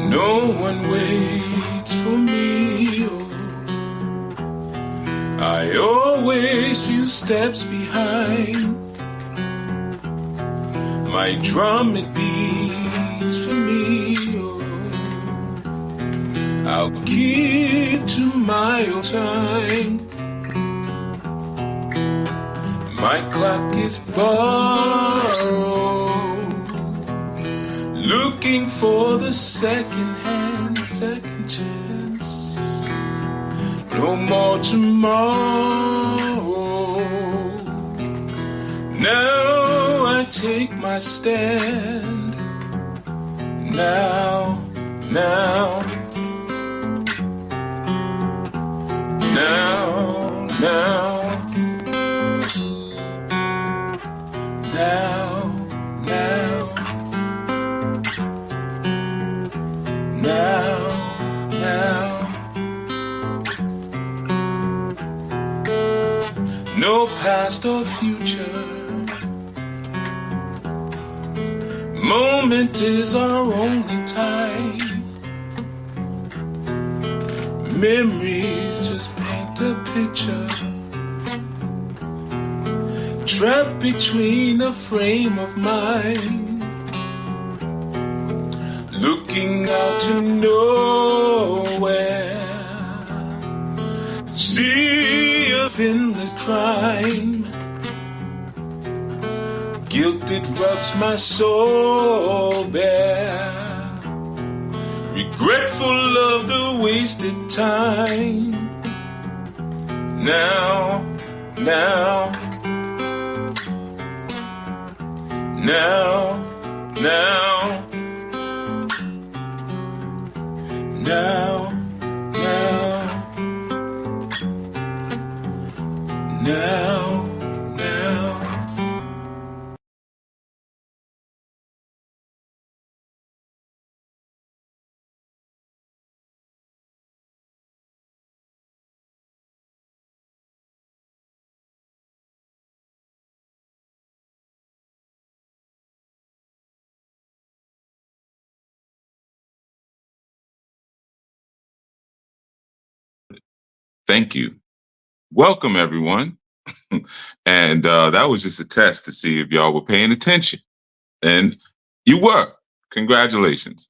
No one waits for me. Oh, I always few steps behind. My drum, it beats for me. Oh, I'll keep to my own time. My clock is borrowed, looking for the second chance. No more tomorrow. Now I take my stand. Now, now, now, now. Now, now, now, now. No past or future. Moment is our only time. Memories just paint a picture. Trapped between a frame of mind, looking out to nowhere. Sea of endless crime, guilt that rubs my soul bare. Regretful of the wasted time. Now, now. Now, now, now, now, now, now. Thank you. Welcome, everyone. And that was just a test to see if y'all were paying attention. And you were. Congratulations.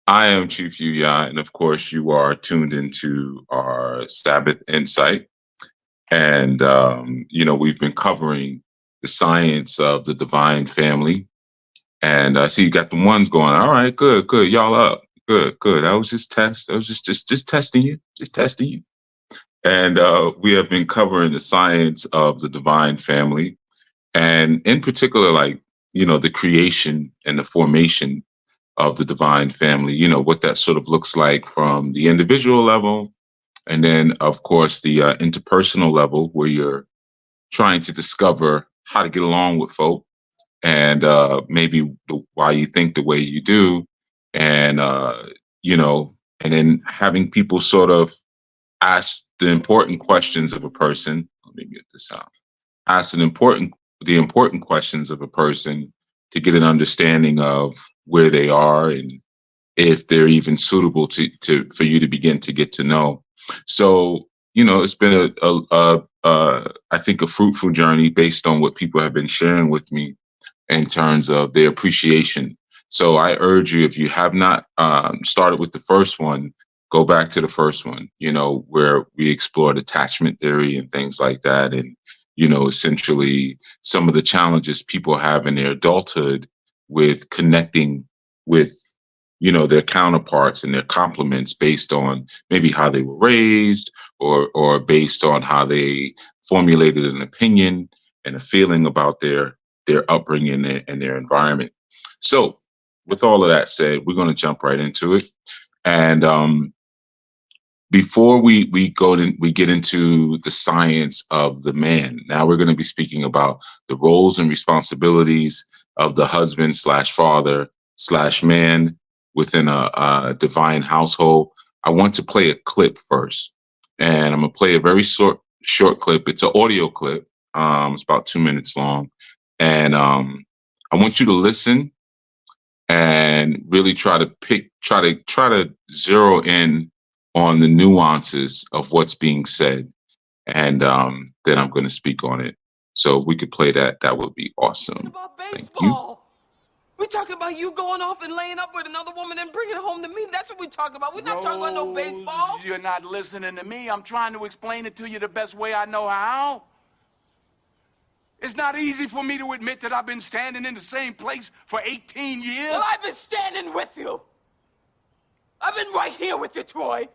I am Chief Yuya, and of course, you are tuned into our Sabbath Insight. And, we've been covering the science of the divine family. And I see you got the ones going. All right, good, good. Y'all up. Good, good. That was just test. That was just testing you. Just testing you. And we have been covering the science of the divine family, and in particular, the creation and the formation of the divine family, what that sort of looks like from the individual level. And then, of course, the interpersonal level, where you're trying to discover how to get along with folk, and maybe why you think the way you do. And, and then having people sort of ask the important questions of a person. Let me get this out. Ask the important questions of a person to get an understanding of where they are and if they're even suitable for you to begin to get to know. So, it's been I think a fruitful journey based on what people have been sharing with me in terms of their appreciation. So I urge you, if you have not started with the first one, go back to the first one, where we explored attachment theory and things like that. And, essentially some of the challenges people have in their adulthood with connecting with, their counterparts and their complements based on maybe how they were raised, or based on how they formulated an opinion and a feeling about their upbringing and their environment. So with all of that said, we're going to jump right into it. And before we get into the science of the man, now we're going to be speaking about the roles and responsibilities of the husband / father / man within a divine household. I want to play a clip first, and I'm going to play a very short clip. It's an audio clip. It's about 2 minutes long, and I want you to listen and really try to zero in on the nuances of what's being said, and then I'm going to speak on it. So if we could play that, that would be awesome. About Thank you. baseball. We talking about you going off and laying up with another woman and bringing it home to me. That's what we talking about. We're not talking about no baseball. You're not listening to me. I'm trying to explain it to you the best way I know how. It's not easy for me to admit that I've been standing in the same place for 18 years. Well, I've been standing with you. I've been right here with you, Troy.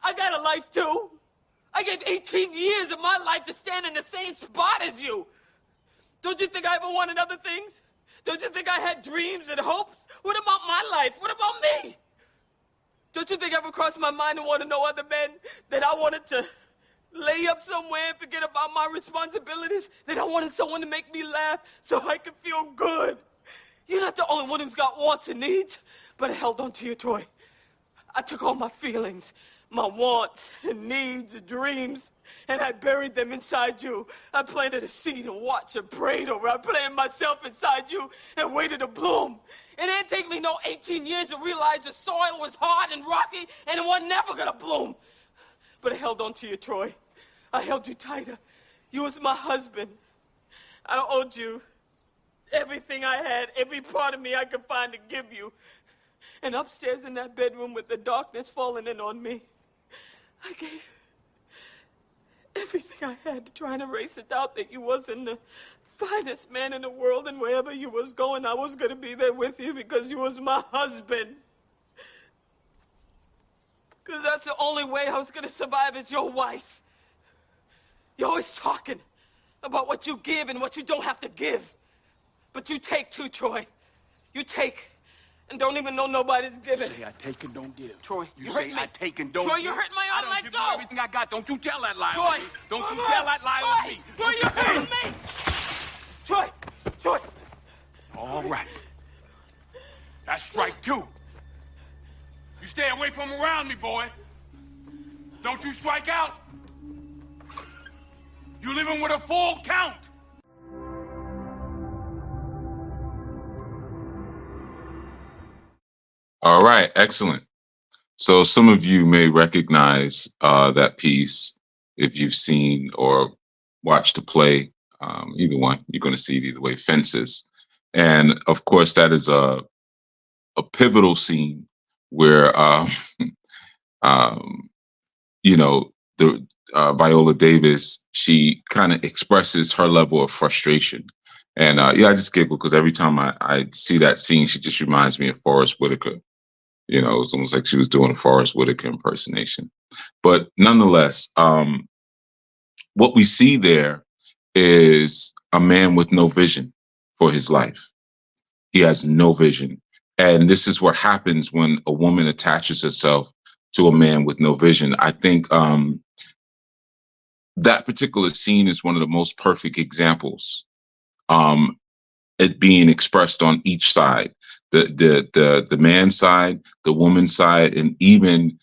I got a life, too. I gave 18 years of my life to stand in the same spot as you. Don't you think I ever wanted other things? Don't you think I had dreams and hopes? What about my life? What about me? Don't you think ever crossed my mind to want to know other men, that I wanted to lay up somewhere and forget about my responsibilities, that I wanted someone to make me laugh so I could feel good? You're not the only one who's got wants and needs, but I held on to you, Troy. I took all my feelings, my wants and needs and dreams, and I buried them inside you. I planted a seed and watched and prayed over. I planted myself inside you and waited to bloom. It didn't take me no 18 years to realize the soil was hard and rocky and it was never gonna bloom. But I held on to you, Troy. I held you tighter. You was my husband. I owed you everything I had, every part of me I could find to give you. And upstairs in that bedroom with the darkness falling in on me, I gave everything I had to try and erase the doubt that you wasn't the finest man in the world, and wherever you was going, I was going to be there with you because you was my husband. Because that's the only way I was going to survive as your wife. You're always talking about what you give and what you don't have to give. But you take too, Troy. You take and don't even know nobody's giving. You say I take and don't give. Troy, you hurt say me. I take and don't Troy, give. you hurt my arm. I don't Let give go. you everything I got. Don't you tell that lie Troy, on me. Don't you tell that lie on me. Troy, you hurt me. Troy, Troy. All right. That's strike two. You stay away from around me, boy. Don't you strike out. You living with a full count. All right, excellent. So some of you may recognize that piece if you've seen or watched the play. Either one, you're going to see it either way. Fences, and of course that is a pivotal scene where um, you know, the Viola Davis, she kind of expresses her level of frustration. And yeah, I just giggle because every time I see that scene, she just reminds me of Forrest Whitaker. You know, it's almost like she was doing a Forrest Whitaker impersonation. But nonetheless, what we see there is a man with no vision for his life. He has no vision. And this is what happens when a woman attaches herself to a man with no vision. I think that particular scene is one of the most perfect examples. It being expressed on each side, the man's side, the woman's side, and even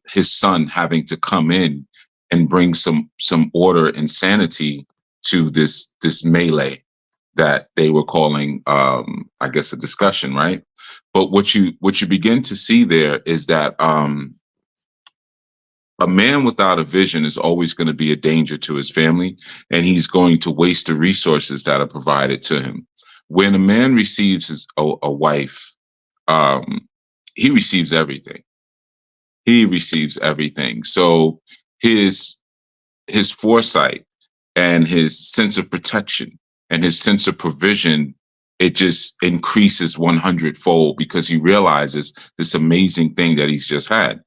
his son having to come in and bring some order and sanity to this melee that they were calling, I guess, a discussion, right? But what you begin to see there is that a man without a vision is always going to be a danger to his family, and he's going to waste the resources that are provided to him. When a man receives a wife, he receives everything. He receives everything. So his foresight and his sense of protection and his sense of provision, it just increases 100-fold because he realizes this amazing thing that he's just had.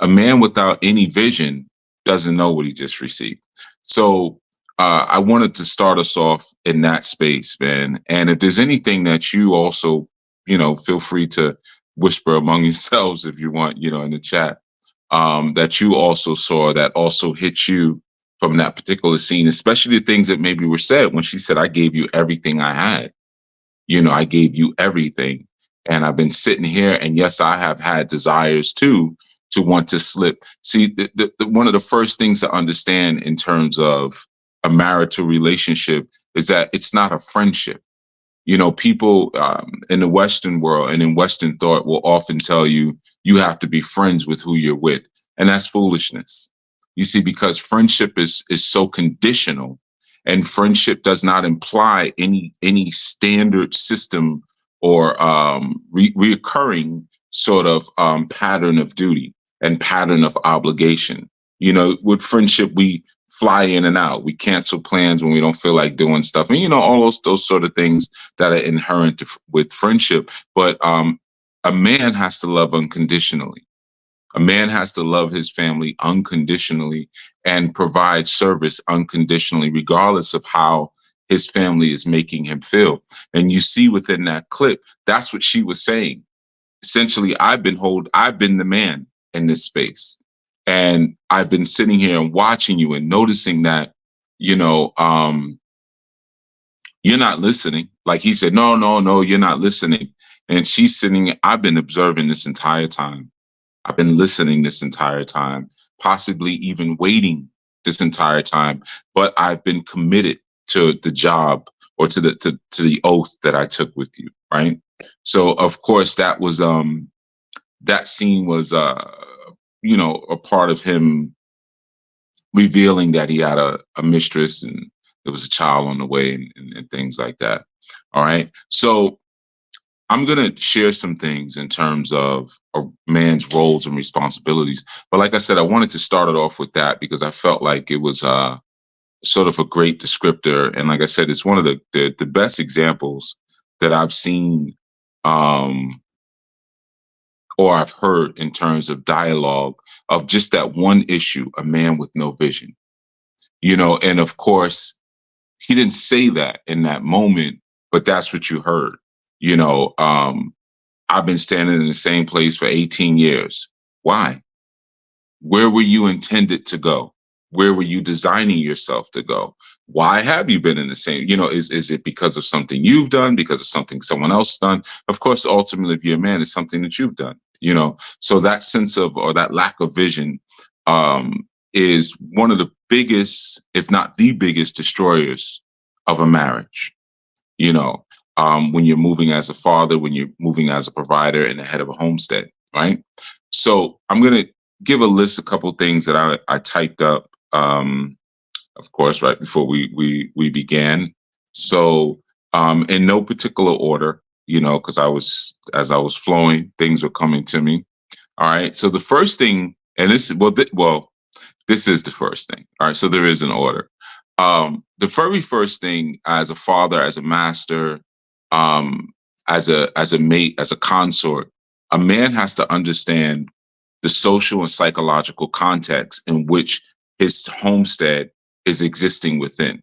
A man without any vision doesn't know what he just received. So I wanted to start us off in that space, man. And if there's anything that you also, feel free to whisper among yourselves if you want, in the chat, that you also saw that also hit you from that particular scene, especially the things that maybe were said when she said, I gave you everything I had. I gave you everything. And I've been sitting here, and yes, I have had desires too, to want to slip. See, one of the first things to understand in terms of a marital relationship is that it's not a friendship. You know, people in the Western world and in Western thought will often tell you you have to be friends with who you're with, and that's foolishness. You see, because friendship is so conditional, and friendship does not imply any standard system or reoccurring sort of pattern of duty and pattern of obligation. You know, with friendship, we fly in and out. We cancel plans when we don't feel like doing stuff, and you know all those sort of things that are inherent with friendship. But a man has to love unconditionally. A man has to love his family unconditionally and provide service unconditionally, regardless of how his family is making him feel. And you see within that clip, that's what she was saying. Essentially, I've been the man in this space. And I've been sitting here and watching you and noticing that, you know, you're not listening. Like he said, no, no, no, you're not listening. And she's sitting, I've been observing this entire time. I've been listening this entire time, possibly even waiting this entire time, but I've been committed to the job or to the oath that I took with you, right? So of course that scene was you know, a part of him revealing that he had a mistress and there was a child on the way and things like that. All right. So I'm going to share some things in terms of a man's roles and responsibilities. But like I said, I wanted to start it off with that because I felt like it was sort of a great descriptor. And like I said, it's one of the best examples that I've seen or I've heard in terms of dialogue of just that one issue, a man with no vision. You know, and of course, he didn't say that in that moment, but that's what you heard. You know, I've been standing in the same place for 18 years. Why? Where were you intended to go? Where were you designing yourself to go? Why have you been in the same? You know, is it because of something you've done, because of something someone else done? Of course, ultimately, if you're a man, it's something that you've done. You know, so that sense of or that lack of vision is one of the biggest, if not the biggest, destroyers of a marriage. You know, when you're moving as a father, when you're moving as a provider and the head of a homestead, right? So I'm going to give a list, a couple of things that I typed up, of course, right before we began. So in no particular order, you know, because as I was flowing, things were coming to me. All right. So the first thing, and this is this is the first thing. All right. So there is an order. The very first thing as a father, as a master, as a mate, as a consort, a man has to understand the social and psychological context in which his homestead is existing within.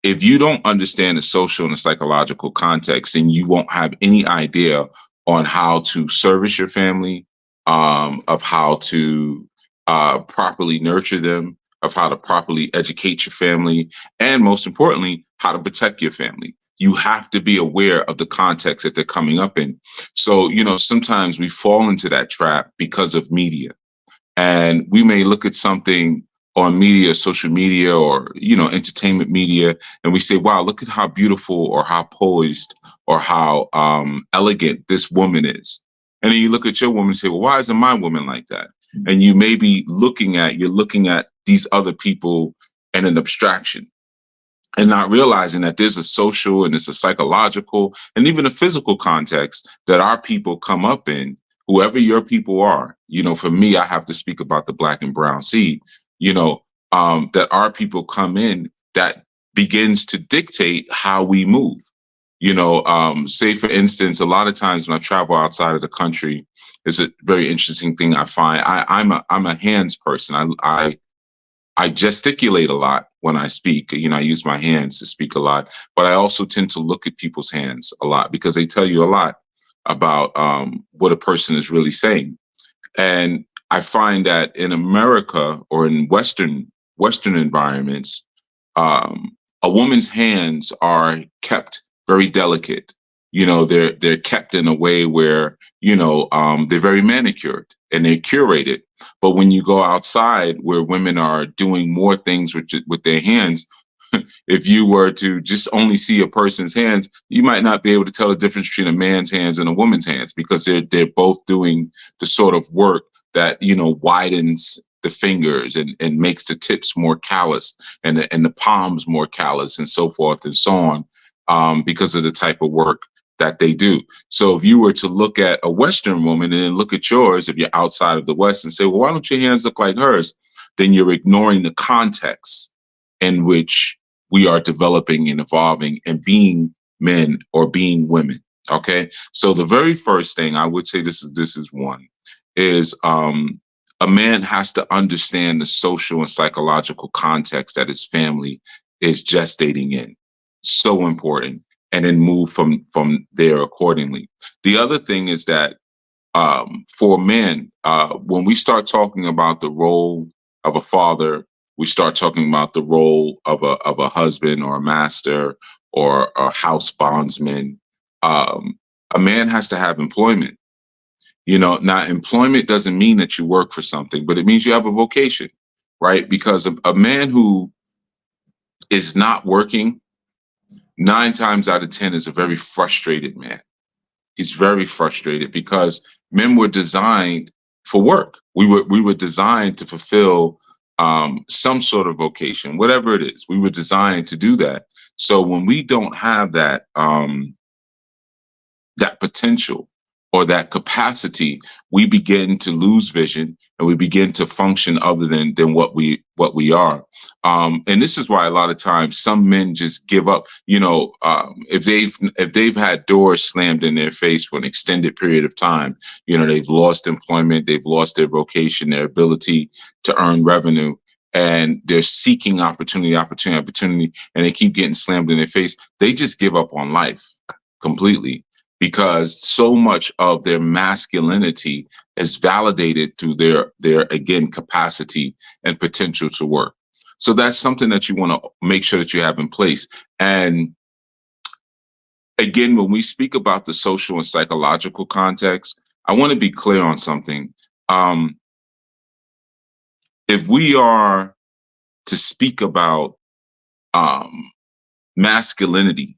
If you don't understand the social and the psychological context, then you won't have any idea on how to service your family, of how to properly nurture them, of how to properly educate your family, and most importantly, how to protect your family. You have to be aware of the context that they're coming up in. So, you know, sometimes we fall into that trap because of media. And we may look at something on media, social media, or, you know, entertainment media, and we say, wow, look at how beautiful or how poised or how elegant this woman is. And then you look at your woman and say, well, why isn't my woman like that? And you may be looking at these other people in an abstraction and not realizing that there's a social and there's a psychological and even a physical context that our people come up in, whoever your people are. You know, for me, I have to speak about the Black and brown seed, you know, that our people come in that begins to dictate how we move. You know, say, for instance, a lot of times when I travel outside of the country, it's a very interesting thing I find. I'm a hands person. I gesticulate a lot when I speak. You know, I use my hands to speak a lot, but I also tend to look at people's hands a lot because they tell you a lot about what a person is really saying. And I find that in America or in Western environments, a woman's hands are kept very delicate. You know, they're kept in a way where, you know, they're very manicured and they're curated. But when you go outside where women are doing more things with their hands, if you were to just only see a person's hands, you might not be able to tell the difference between a man's hands and a woman's hands, because they're both doing the sort of work that, you know, widens the fingers and makes the tips more callous and the palms more callous and so forth and so on, because of the type of work that they do. So if you were to look at a Western woman and then look at yours, if you're outside of the West, and say, well, why don't your hands look like hers? Then you're ignoring the context in which we are developing and evolving and being men or being women. Okay. So the very first thing I would say, this is one, is a man has to understand the social and psychological context that his family is gestating in. So important. And then move from there accordingly. The other thing is that for men, when we start talking about the role of a father, we start talking about the role of a husband or a master or a house bondsman. A man has to have employment. You know, now employment doesn't mean that you work for something, but it means you have a vocation, right? Because a man who is not working, 9 times out of 10 is a very frustrated man. He's very frustrated because men were designed for work. We were designed to fulfill some sort of vocation, whatever it is. We were designed to do that. So when we don't have that that potential or that capacity, we begin to lose vision and we begin to function other than what we are. And this is why a lot of times some men just give up. You know, if they've had doors slammed in their face for an extended period of time, you know, they've lost employment, they've lost their vocation, their ability to earn revenue, and they're seeking opportunity, and they keep getting slammed in their face. They just give up on life completely, because so much of their masculinity is validated through their again capacity and potential to work. So that's something that you want to make sure that you have in place. And again, when we speak about the social and psychological context, I want to be clear on something. If we are to speak about masculinity,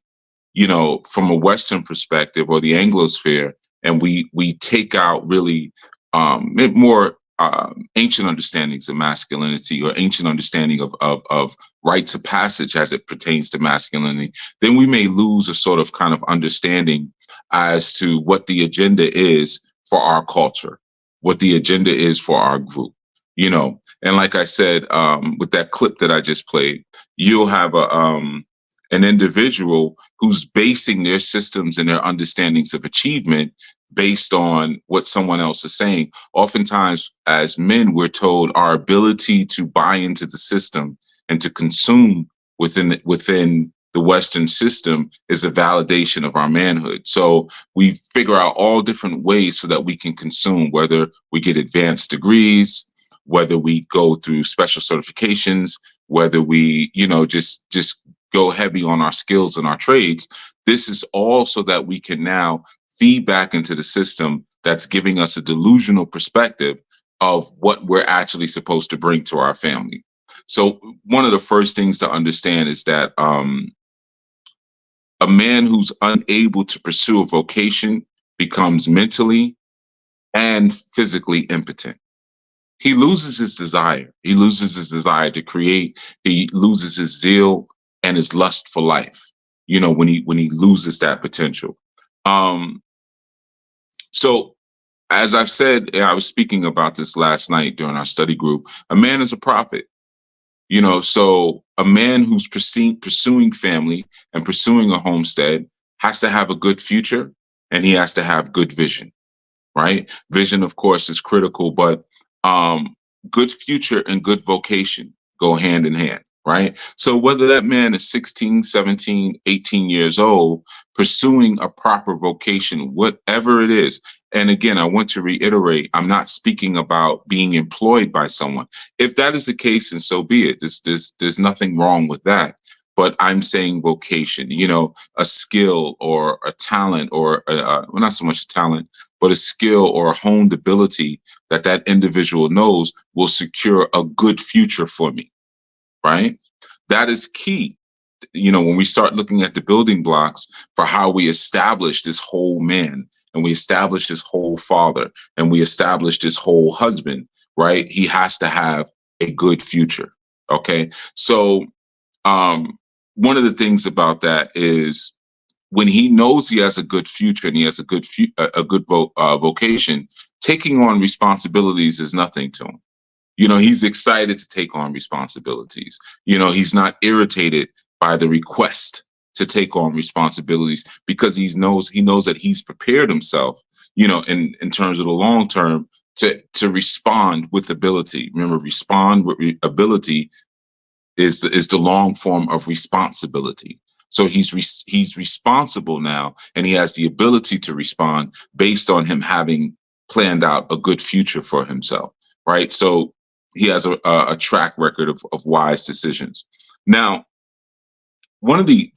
you know, from a Western perspective or the Anglosphere, and we take out really more ancient understandings of masculinity or ancient understanding of rites of passage as it pertains to masculinity, then we may lose a sort of kind of understanding as to what the agenda is for our culture, what the agenda is for our group. You know, and like I said, with that clip that I just played, you'll have an individual who's basing their systems and their understandings of achievement based on what someone else is saying. Oftentimes, as men, we're told our ability to buy into the system and to consume within the Western system is a validation of our manhood. So we figure out all different ways so that we can consume, whether we get advanced degrees, whether we go through special certifications, whether we, you know, just go heavy on our skills and our trades. This is all so that we can now feed back into the system that's giving us a delusional perspective of what we're actually supposed to bring to our family. So one of the first things to understand is that a man who's unable to pursue a vocation becomes mentally and physically impotent. He loses his desire. He loses his desire to create. He loses his zeal and his lust for life, you know, when he loses that potential. So as I've said, I was speaking about this last night during our study group, a man is a prophet, you know, so a man who's pursuing family and pursuing a homestead has to have a good future, and he has to have good vision, right? Vision, of course, is critical, but good future and good vocation go hand in hand, right? So whether that man is 16, 17, 18 years old, pursuing a proper vocation, whatever it is. And again, I want to reiterate, I'm not speaking about being employed by someone. If that is the case, and so be it, there's nothing wrong with that. But I'm saying vocation, you know, a skill or a talent or well, not so much a talent, but a skill or a honed ability that individual knows will secure a good future for me, right? That is key. when we start looking at the building blocks for how we establish this whole man, and we establish this whole father, and we establish this whole husband, right? He has to have a good future. Okay. So one of the things about that is when he knows he has a good future and he has a good vocation, taking on responsibilities is nothing to him. He's excited to take on responsibilities. He's not irritated by the request to take on responsibilities because he knows that he's prepared himself, in terms of the long term to respond with ability. Remember, respond with ability is the long form of responsibility. So he's responsible now, and he has the ability to respond based on him having planned out a good future for himself, right? So he has a track record of wise decisions. Now, one of the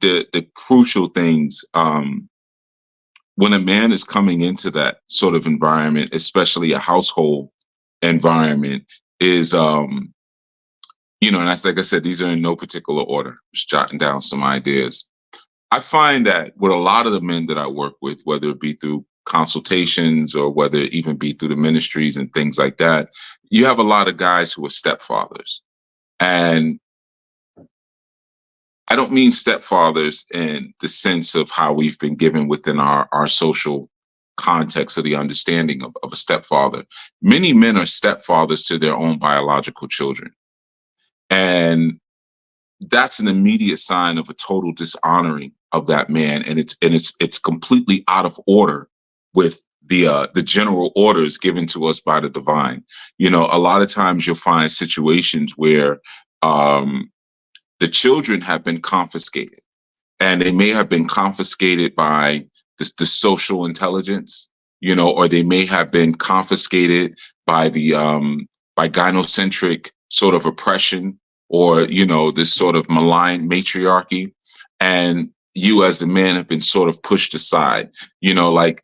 crucial things when a man is coming into that sort of environment, especially a household environment, is and that's, like I said, these are in no particular order. Just jotting down some ideas. I find that with a lot of the men that I work with, whether it be through consultations or whether it even be through the ministries and things like that, you have a lot of guys who are stepfathers. And I don't mean stepfathers in the sense of how we've been given within our social context of the understanding of a stepfather. Many men are stepfathers to their own biological children. And that's an immediate sign of a total dishonoring of that man, and it's completely out of order with the general orders given to us by the divine. A lot of times you'll find situations where the children have been confiscated, and they may have been confiscated by the social intelligence, or they may have been confiscated by the by gynocentric sort of oppression, or this sort of malign matriarchy, and you as a man have been sort of pushed aside. Like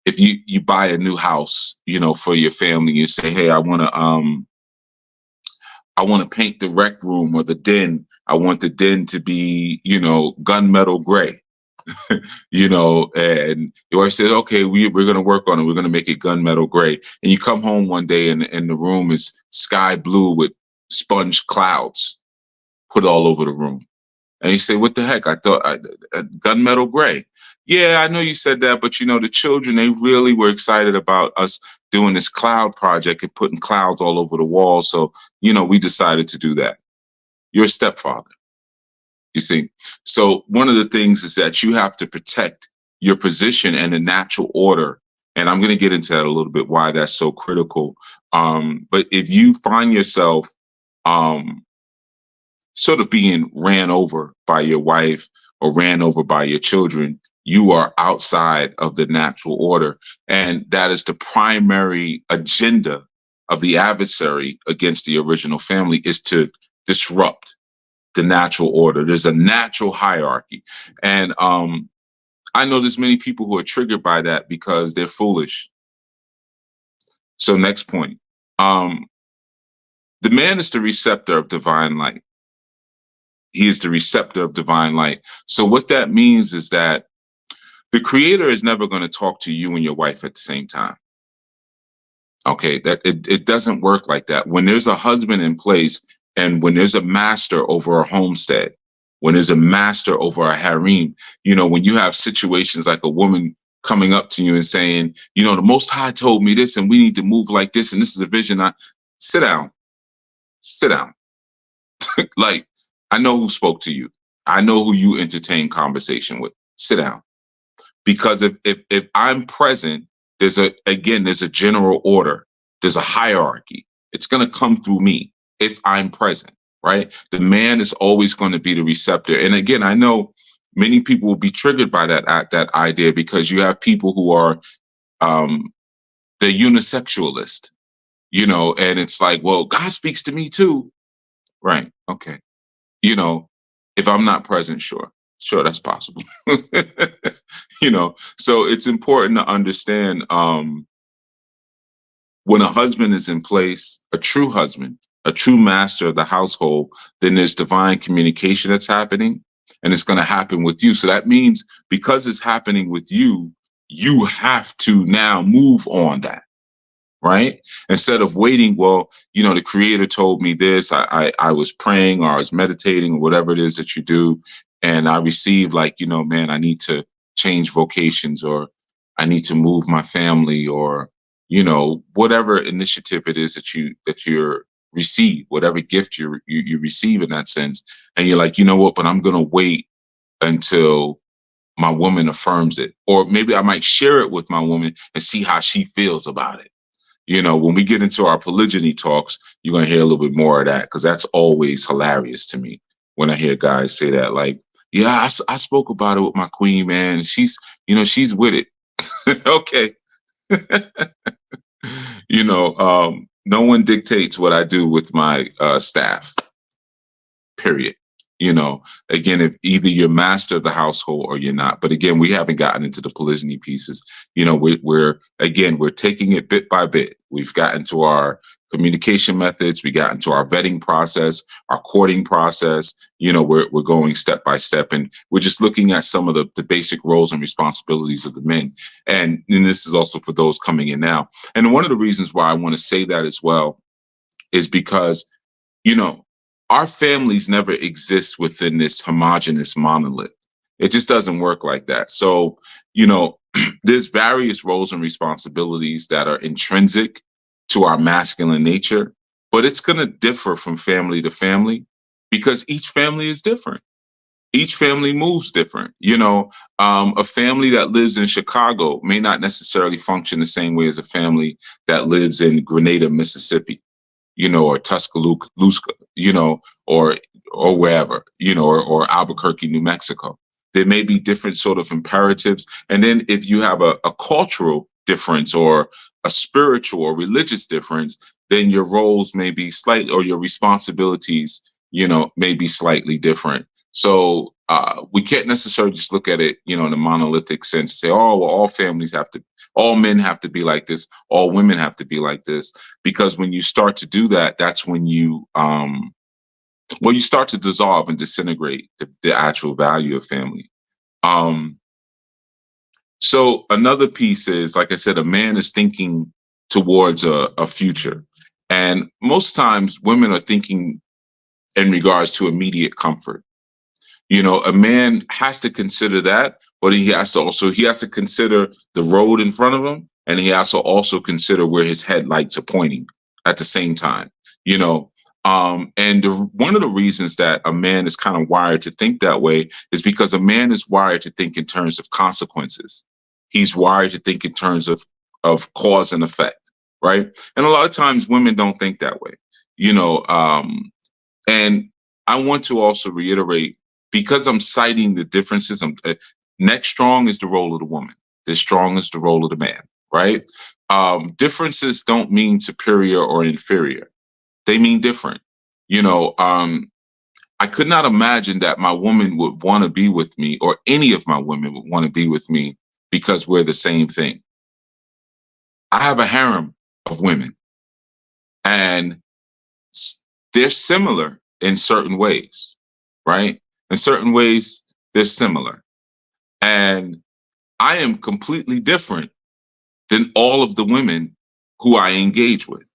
if you buy a new house, for your family, you say, hey, I want to paint the rec room or the den. I want the den to be, gunmetal gray. And you always say, okay, we're going to work on it. We're going to make it gunmetal gray. And you come home one day and the room is sky blue with sponge clouds put all over the room. And you say, what the heck? I thought gunmetal gray. Yeah, I know you said that, but the children, they really were excited about us doing this cloud project and putting clouds all over the wall. So, we decided to do that. You're a stepfather. You see, so one of the things is that you have to protect your position and the natural order. And I'm going to get into that a little bit, why that's so critical. But if you find yourself sort of being ran over by your wife or ran over by your children, you are outside of the natural order. And that is the primary agenda of the adversary against the original family, is to disrupt the natural order. There's a natural hierarchy. And I know there's many people who are triggered by that because they're foolish. So next point. The man is the receptor of divine light. He is the receptor of divine light. So what that means is that the creator is never going to talk to you and your wife at the same time. Okay, that it doesn't work like that. When there's a husband in place, and when there's a master over a homestead, when there's a master over a harem, when you have situations like a woman coming up to you and saying, the Most High told me this, and we need to move like this, and this is a vision. Sit down. Like, I know who spoke to you. I know who you entertain conversation with. Sit down. Because if I'm present, there's a general order. There's a hierarchy. It's going to come through me if I'm present, right? The man is always going to be the receptor. And again, I know many people will be triggered by that idea, because you have people who are the unisexualist, and it's like, well, God speaks to me too. Right. Okay. If I'm not present, sure, that's possible. So it's important to understand when a husband is in place, a true husband a true master of the household, then there's divine communication that's happening, and it's going to happen with you. So that means because it's happening with you, you have to now move on that, right? Instead of waiting, well, the creator told me this, I was praying or I was meditating or whatever it is that you do. And I received like, man, I need to change vocations, or I need to move my family, or, whatever initiative it is that you're receive, whatever gift you receive in that sense. And you're like, you know what, but I'm going to wait until my woman affirms it. Or maybe I might share it with my woman and see how she feels about it. When we get into our polygyny talks, you're going to hear a little bit more of that, because that's always hilarious to me when I hear guys say that. Like, yeah, I spoke about it with my queen, man. She's with it. Okay. No one dictates what I do with my staff, period. Again, if either you're master of the household or you're not. But again, we haven't gotten into the polygyny pieces. We're taking it bit by bit. We've gotten to our communication methods. We got into our vetting process, our courting process. We're going step by step, and we're just looking at some of the basic roles and responsibilities of the men. And this is also for those coming in now. And one of the reasons why I want to say that as well is because our families never exist within this homogenous monolith. It just doesn't work like that. So, there's various roles and responsibilities that are intrinsic to our masculine nature, but it's going to differ from family to family because each family is different. Each family moves different. A family that lives in Chicago may not necessarily function the same way as a family that lives in Grenada, Mississippi, or Tuscaloosa, or wherever, or Albuquerque, New Mexico. There may be different sort of imperatives. And then if you have a cultural difference or a spiritual or religious difference, then your roles may be slightly, or your responsibilities, may be slightly different. So we can't necessarily just look at it, in a monolithic sense, say, oh, well, all men have to be like this, all women have to be like this. Because when you start to do that, that's when you start to dissolve and disintegrate the actual value of family. So another piece is, like I said, a man is thinking towards a future. And most times women are thinking in regards to immediate comfort. A man has to consider that, but he has to consider the road in front of him, and he has to also consider where his headlights are pointing at the same time. One of the reasons that a man is kind of wired to think that way is because a man is wired to think in terms of consequences. He's wired to think in terms of cause and effect, right? And a lot of times women don't think that way, and I want to also reiterate, because I'm citing the differences. Next strong is the role of the woman. This strong is the role of the man, right? Differences don't mean superior or inferior. They mean different. I could not imagine that my woman would want to be with me, or any of my women would want to be with me, because we're the same thing. I have a harem of women, and they're similar in certain ways, right? In certain ways, they're similar. And I am completely different than all of the women who I engage with.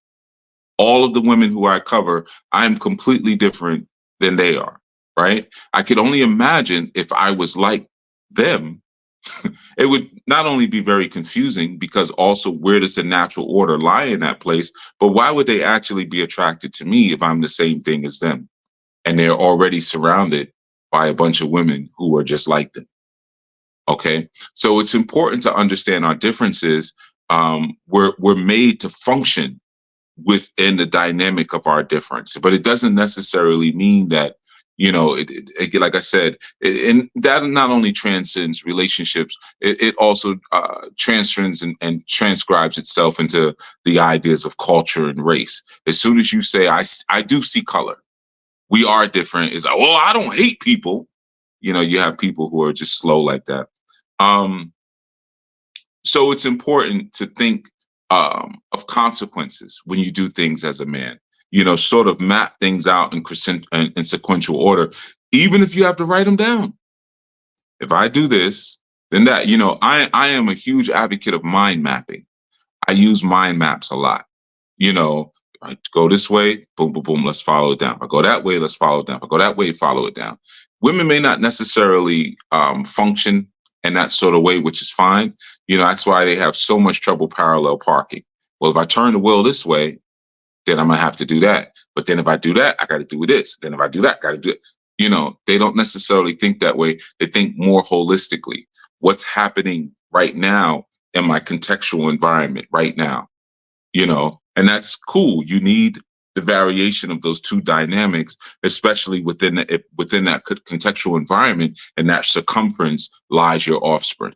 All of the women who I cover, I am completely different than they are, right? I could only imagine if I was like them, it would not only be very confusing, because also, where does the natural order lie in that place? But why would they actually be attracted to me if I'm the same thing as them? And they're already surrounded by a bunch of women who are just like them. Okay. So it's important to understand our differences. We're made to function within the dynamic of our difference, but it doesn't necessarily mean that, like I said, and that not only transcends relationships, it also transcends and transcribes itself into the ideas of culture and race. As soon as you say, I do see color, we are different, it's like, well, I don't hate people. You have people who are just slow like that. So it's important to think of consequences when you do things as a man. sort of map things out in sequential order, even if you have to write them down. If I do this, then that, I am a huge advocate of mind mapping. I use mind maps a lot. I go this way, boom, boom, boom, let's follow it down. If I go that way, let's follow it down. If I go that way, follow it down. Women may not necessarily function in that sort of way, which is fine. That's why they have so much trouble parallel parking. Well, if I turn the wheel this way, then I'm gonna have to do that. But then if I do that, I got to do this. Then if I do that, I got to do it. They don't necessarily think that way. They think more holistically. What's happening right now in my contextual environment right now, and that's cool. You need the variation of those two dynamics, especially within that contextual environment, and that circumference lies your offspring.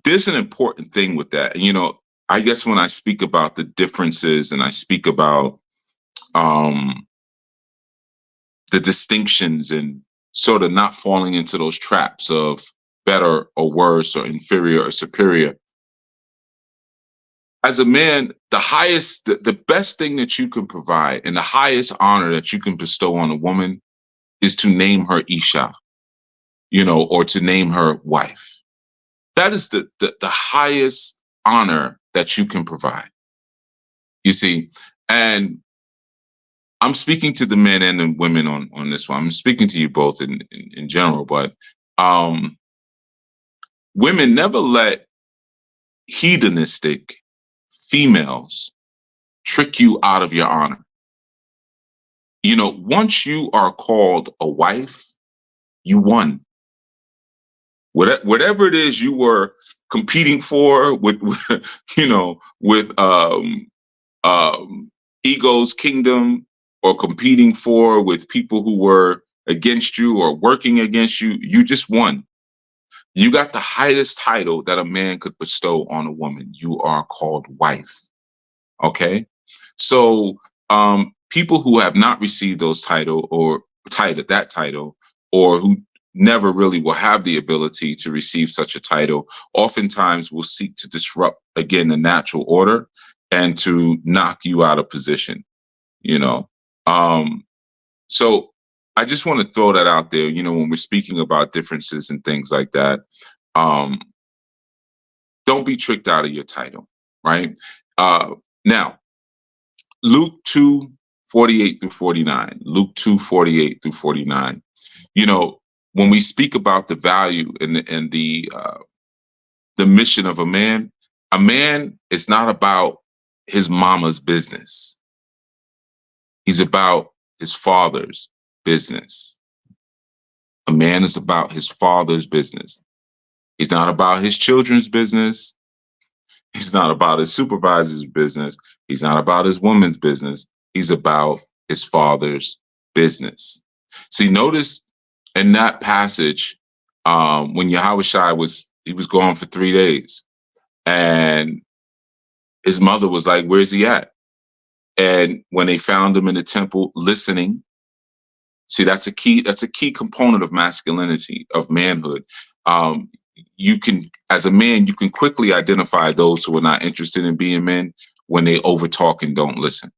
There's an important thing with that. I guess when I speak about the differences and I speak about the distinctions and sort of not falling into those traps of better or worse or inferior or superior. As a man, the best thing that you can provide and the highest honor that you can bestow on a woman is to name her Isha, or to name her wife. That is the highest honor that you can provide. You see, and I'm speaking to the men and the women on this one. I'm speaking to you both in general, but women never let hedonistic females trick you out of your honor. Once you are called a wife, you won. Whatever it is you were competing for with Ego's kingdom, or competing for with people who were against you or working against you, you just won. You got the highest title that a man could bestow on a woman. You are called wife. Okay? So people who have not received those title, or that title, or who never really will have the ability to receive such a title, oftentimes will seek to disrupt, again, the natural order and to knock you out of position. So I just want to throw that out there, when we're speaking about differences and things like that. Don't be tricked out of your title, right? Now, Luke 2:48 through 49. Luke 2:48 through 49. When we speak about the value and the mission of a man is not about his mama's business. He's about his father's business. A man is about his father's business. He's not about his children's business. He's not about his supervisor's business. He's not about his woman's business. He's about his father's business. See, notice in that passage, when Yahushua was gone for 3 days, and his mother was like, "Where's he at?" And when they found him in the temple listening, see, that's a key component of masculinity, of manhood. You can, as a man, you can quickly identify those who are not interested in being men when they overtalk and don't listen.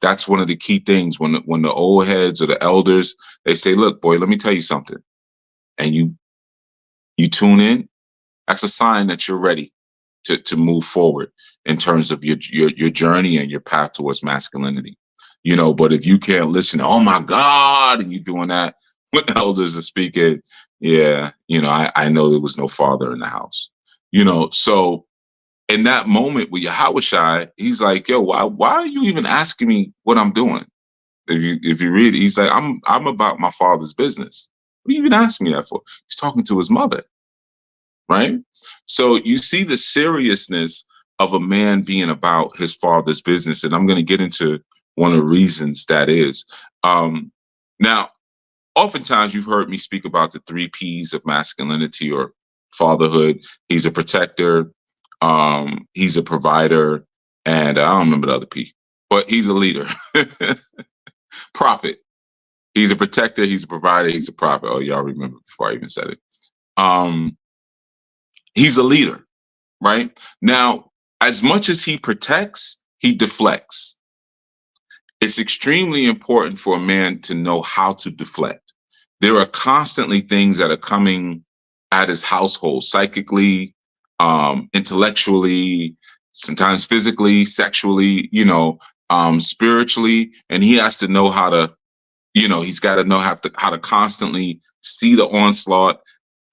That's one of the key things when the old heads or the elders, they say, "Look, boy, let me tell you something," and you tune in. That's a sign that you're ready to move forward in terms of your journey and your path towards masculinity. But if you can't listen, "Oh my God," and you're doing that when elders are speaking, yeah, I know there was no father in the house. So in that moment with Yahushua, he's like, "Yo, why are you even asking me what I'm doing?" If you read it, he's like, I'm about my father's business. What are you even asking me that for? He's talking to his mother, right? So you see the seriousness of a man being about his father's business, and I'm going to get into one of the reasons that is. Now, oftentimes you've heard me speak about the 3 P's of masculinity or fatherhood. He's a protector, he's a provider, and I don't remember the other P, but he's a leader. Prophet. He's a protector, he's a provider, he's a prophet. Oh, y'all remember before I even said it. He's a leader. right? Now, as much as he protects, he deflects. It's extremely important for a man to know how to deflect. There are constantly things that are coming at his household, psychically, intellectually, sometimes physically, sexually, spiritually, and he has to know how to, he's got to know how to constantly see the onslaught,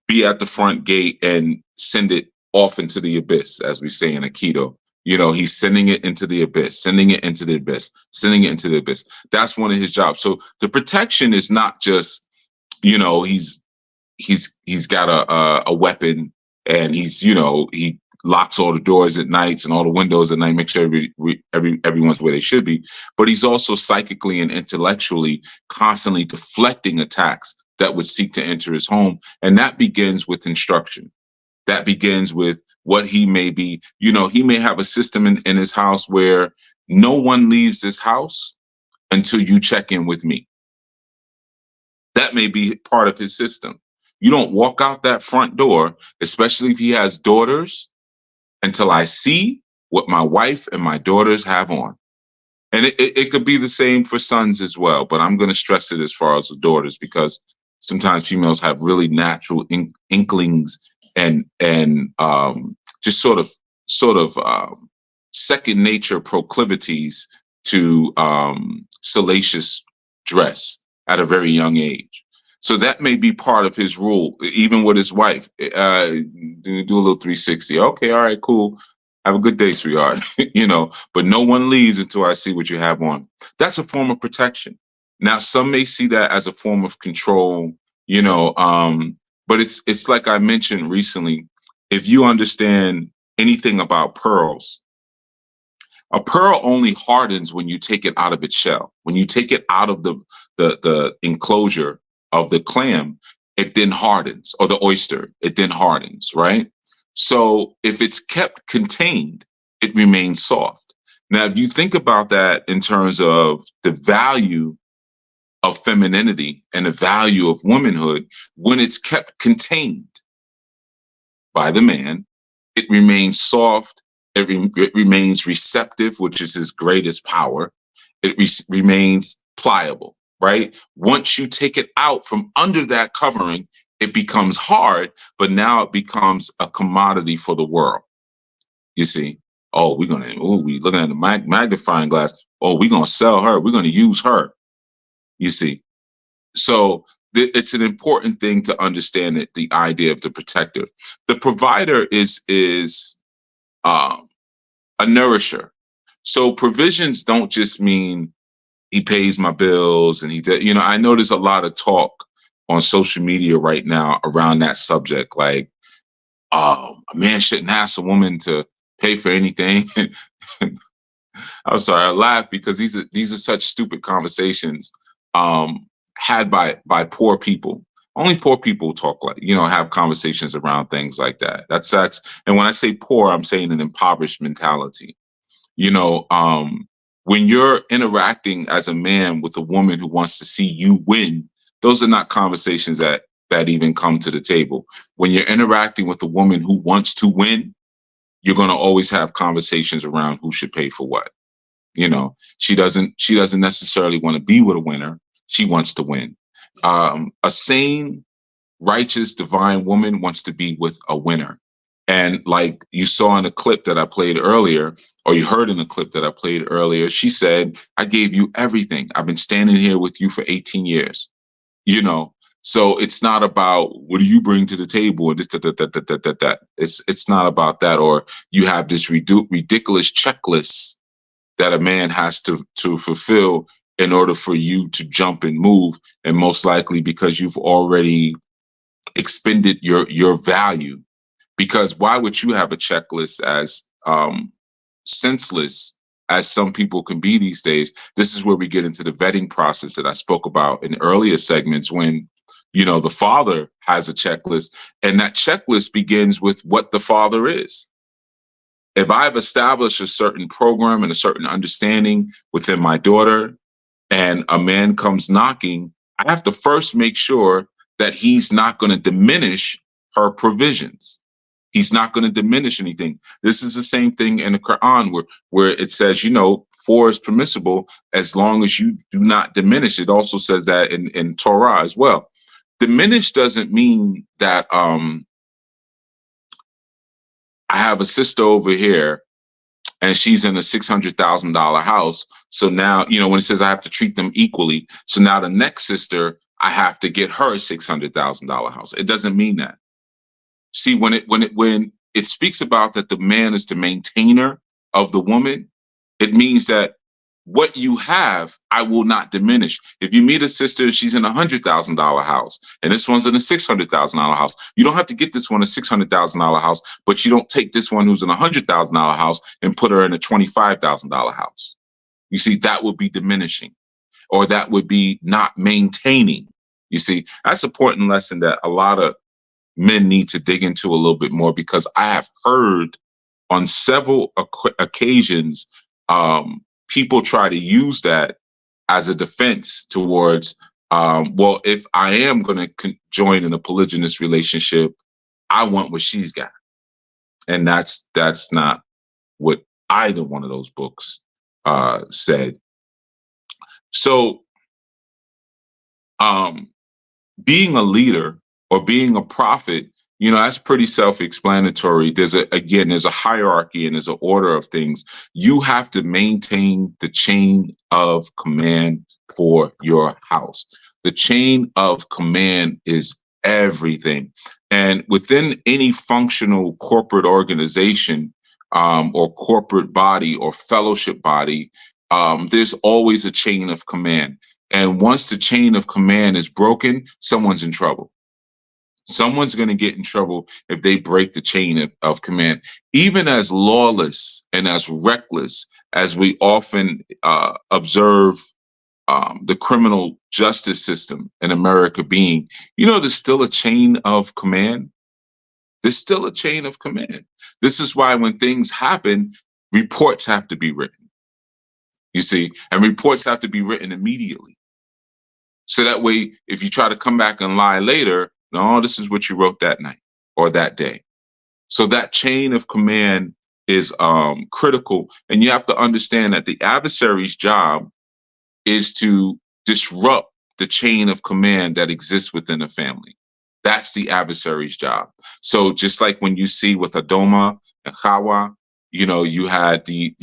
be at the front gate, and send it off into the abyss, as we say in Aikido. He's sending it into the abyss, sending it into the abyss, sending it into the abyss. That's one of his jobs. So the protection is not just, he's got a weapon, and he locks all the doors at nights and all the windows at night, make sure everyone's where they should be. But he's also psychically and intellectually constantly deflecting attacks that would seek to enter his home. And that begins with instruction. That begins with what he may be. He may have a system in his house where no one leaves this house until you check in with me. That may be part of his system. You don't walk out that front door, especially if he has daughters, until I see what my wife and my daughters have on. And it could be the same for sons as well, but I'm going to stress it as far as the daughters, because sometimes females have really natural inklings and just sort of second nature proclivities to salacious dress at a very young age. So that may be part of his rule, even with his wife. Do a little 360. Okay, all right, cool. Have a good day, sweetheart. But no one leaves until I see what you have on. That's a form of protection. Now, some may see that as a form of control, but it's like I mentioned recently. If you understand anything about pearls, a pearl only hardens when you take it out of its shell. When you take it out of the enclosure of the clam, it then hardens, or the oyster, it then hardens, right? So if it's kept contained, it remains soft. Now, if you think about that in terms of the value of femininity and the value of womanhood, when it's kept contained by the man, it remains soft. It remains receptive, which is his greatest power. It remains pliable, right? Once you take it out from under that covering, it becomes hard, but now it becomes a commodity for the world. You see, we looking at the magnifying glass. We're going to sell her. We're going to use her. You see, so it's an important thing to understand that the idea of the protector. The provider is a nourisher. So provisions don't just mean he pays my bills and I know there's a lot of talk on social media right now around that subject. Like, a man shouldn't ask a woman to pay for anything. I'm sorry, I laugh because these are such stupid conversations had by poor people. Only poor people talk have conversations around things like that. That's and when I say poor, I'm saying an impoverished mentality. When you're interacting as a man with a woman who wants to see you win, those are not conversations that even come to the table. When you're interacting with a woman who wants to win, you're going to always have conversations around who should pay for what. She doesn't necessarily want to be with a winner. She wants to win. A sane, righteous, divine woman wants to be with a winner. And like you saw in the clip that I played earlier, or you heard in the clip that I played earlier, she said, I gave you everything. I've been standing here with you for 18 years. So it's not about what do you bring to the table and this, that. It's not about that. Or you have this ridiculous checklist that a man has to fulfill in order for you to jump and move. And most likely because you've already expended your value. Because why would you have a checklist as senseless as some people can be these days? This is where we get into the vetting process that I spoke about in earlier segments when, the father has a checklist, and that checklist begins with what the father is. If I've established a certain program and a certain understanding within my daughter, and a man comes knocking, I have to first make sure that he's not going to diminish her provisions. He's not going to diminish anything. This is the same thing in the Quran where it says, 4 is permissible as long as you do not diminish. It also says that in Torah as well. Diminish doesn't mean that I have a sister over here and she's in a $600,000 house. So now, when it says I have to treat them equally, so now the next sister, I have to get her a $600,000 house. It doesn't mean that. See, when it speaks about that the man is the maintainer of the woman, it means that what you have, I will not diminish. If you meet a sister, she's in a $100,000 house, and this one's in a $600,000 house. You don't have to get this one a $600,000 house, but you don't take this one who's in a $100,000 house and put her in a $25,000 house. You see, that would be diminishing, or that would be not maintaining. You see, that's an important lesson that a lot of men need to dig into a little bit more, because I have heard on several occasions people try to use that as a defense towards, well, if I am going to join in a polygynous relationship, I want what she's got. And that's not what either one of those books said. So being a leader or being a prophet, that's pretty self-explanatory. There's a hierarchy and there's an order of things. You have to maintain the chain of command for your house. The chain of command is everything. And within any functional corporate organization or corporate body or fellowship body, there's always a chain of command. And once the chain of command is broken, someone's in trouble. Someone's going to get in trouble if they break the chain of command. Even as lawless and as reckless as we often observe the criminal justice system in America being, there's still a chain of command. There's still a chain of command. This is why when things happen, reports have to be written. You see, and reports have to be written immediately. So that way, if you try to come back and lie later, no, this is what you wrote that night or that day. So that chain of command is critical. And you have to understand that the adversary's job is to disrupt the chain of command that exists within a family. That's the adversary's job. So just like when you see with Adoma and Hawa, you had the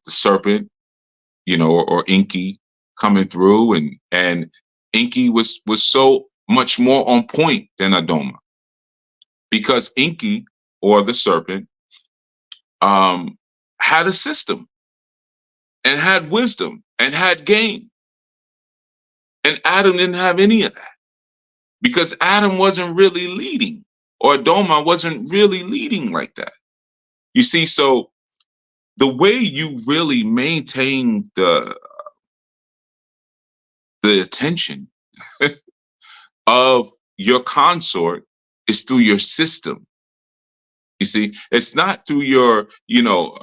serpent, or Enki coming through, and Enki was so much more on point than Adoma, because Enki, or the serpent, had a system and had wisdom and had game. And Adam didn't have any of that, because Adam wasn't really leading, or Adoma wasn't really leading like that. You see, so the way you really maintain the attention of your consort is through your system. You see, it's not through your,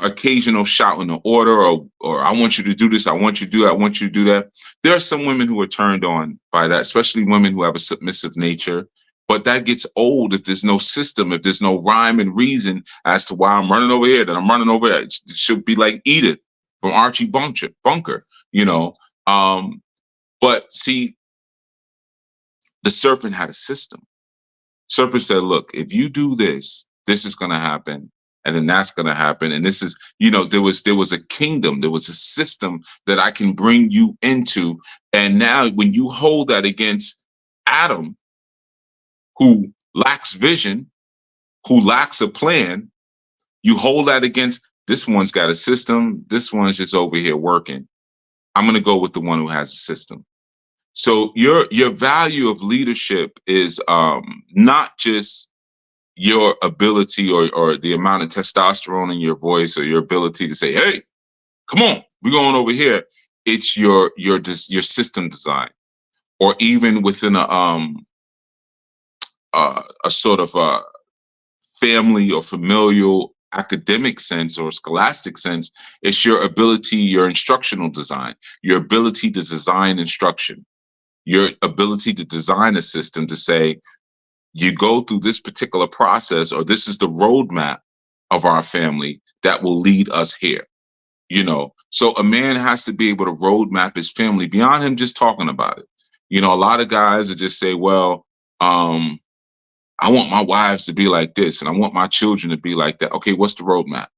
occasional shouting an order or I want you to do this, I want you to do that, I want you to do that. There are some women who are turned on by that, especially women who have a submissive nature. But that gets old if there's no system, if there's no rhyme and reason as to why I'm running over here, that I'm running over there. It should be like Edith from Archie Bunker, But see, the serpent had a system. Serpent said, look, if you do this, this is going to happen. And then that's going to happen. And this is, there was a kingdom, there was a system that I can bring you into. And now when you hold that against Adam, who lacks vision, who lacks a plan, you hold that against, this one's got a system, this one's just over here working. I'm going to go with the one who has a system. So your value of leadership is not just your ability or the amount of testosterone in your voice or your ability to say, hey, come on, we're going over here. It's your system design, or even within a sort of a family or familial academic sense or scholastic sense. It's your ability, your instructional design, your ability to design instruction, your ability to design a system to say, You go through this particular process, or this is the roadmap of our family that will lead us here. So a man has to be able to roadmap his family beyond him just talking about it. A lot of guys will just say, well, I want my wives to be like this and I want my children to be like that. Okay, what's the roadmap?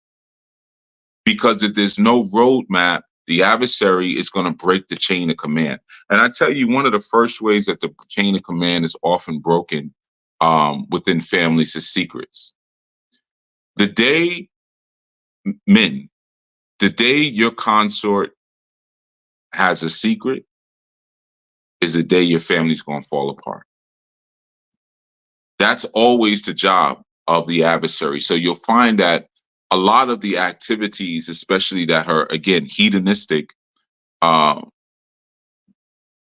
Because if there's no roadmap, the adversary is going to break the chain of command. And I tell you, one of the first ways that the chain of command is often broken within families is secrets. The day, men, the day your consort has a secret is the day your family's going to fall apart. That's always the job of the adversary. So you'll find that a lot of the activities, especially that are, again, hedonistic, uh,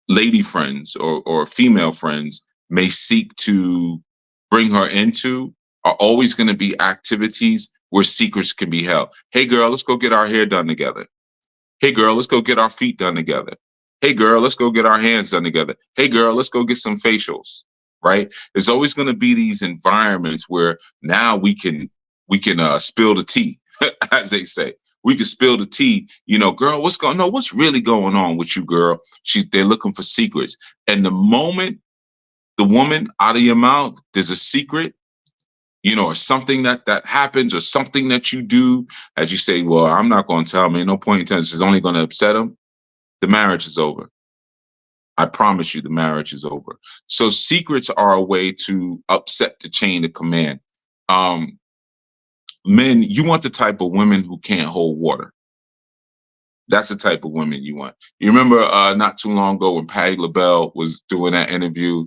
lady friends or female friends may seek to bring her into, are always going to be activities where secrets can be held. Hey, girl, let's go get our hair done together. Hey, girl, let's go get our feet done together. Hey, girl, let's go get our hands done together. Hey, girl, let's go get some facials. Right? There's always going to be these environments where now we can spill the tea, as they say. We can spill the tea. Girl, what's really going on with you, girl? They're looking for secrets. And the moment the woman out of your mouth, there's a secret, or something that happens or something that you do, as you say, well, I'm not going to tell him. Ain't no point in telling. It's only going to upset him. The marriage is over. I promise you, the marriage is over. So secrets are a way to upset the chain of command. Men, you want the type of women who can't hold water. That's the type of women you want. You remember not too long ago when Patti LaBelle was doing that interview,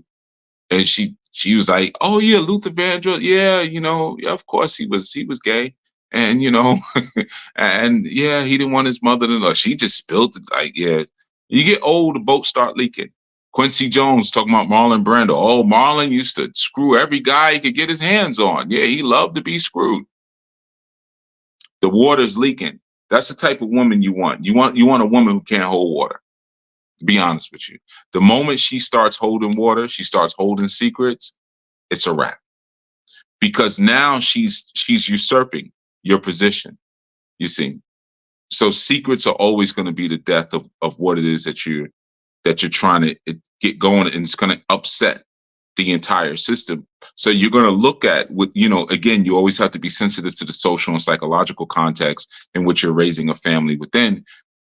and she was like, "Oh yeah, Luther Vandross, yeah, yeah, of course he was gay, and and yeah, he didn't want his mother to know." She just spilled it, like, yeah. You get old, the boats start leaking. Quincy Jones talking about Marlon Brando. Oh, Marlon used to screw every guy he could get his hands on. Yeah, he loved to be screwed. The water's leaking. That's the type of woman you want. You want a woman who can't hold water. To be honest with you, the moment she starts holding water, she starts holding secrets. It's a wrap, because now she's usurping your position. You see, so secrets are always going to be the death of what it is that you're trying to get going, and it's going to upset the entire system. So you're going to look at again, you always have to be sensitive to the social and psychological context in which you're raising a family within.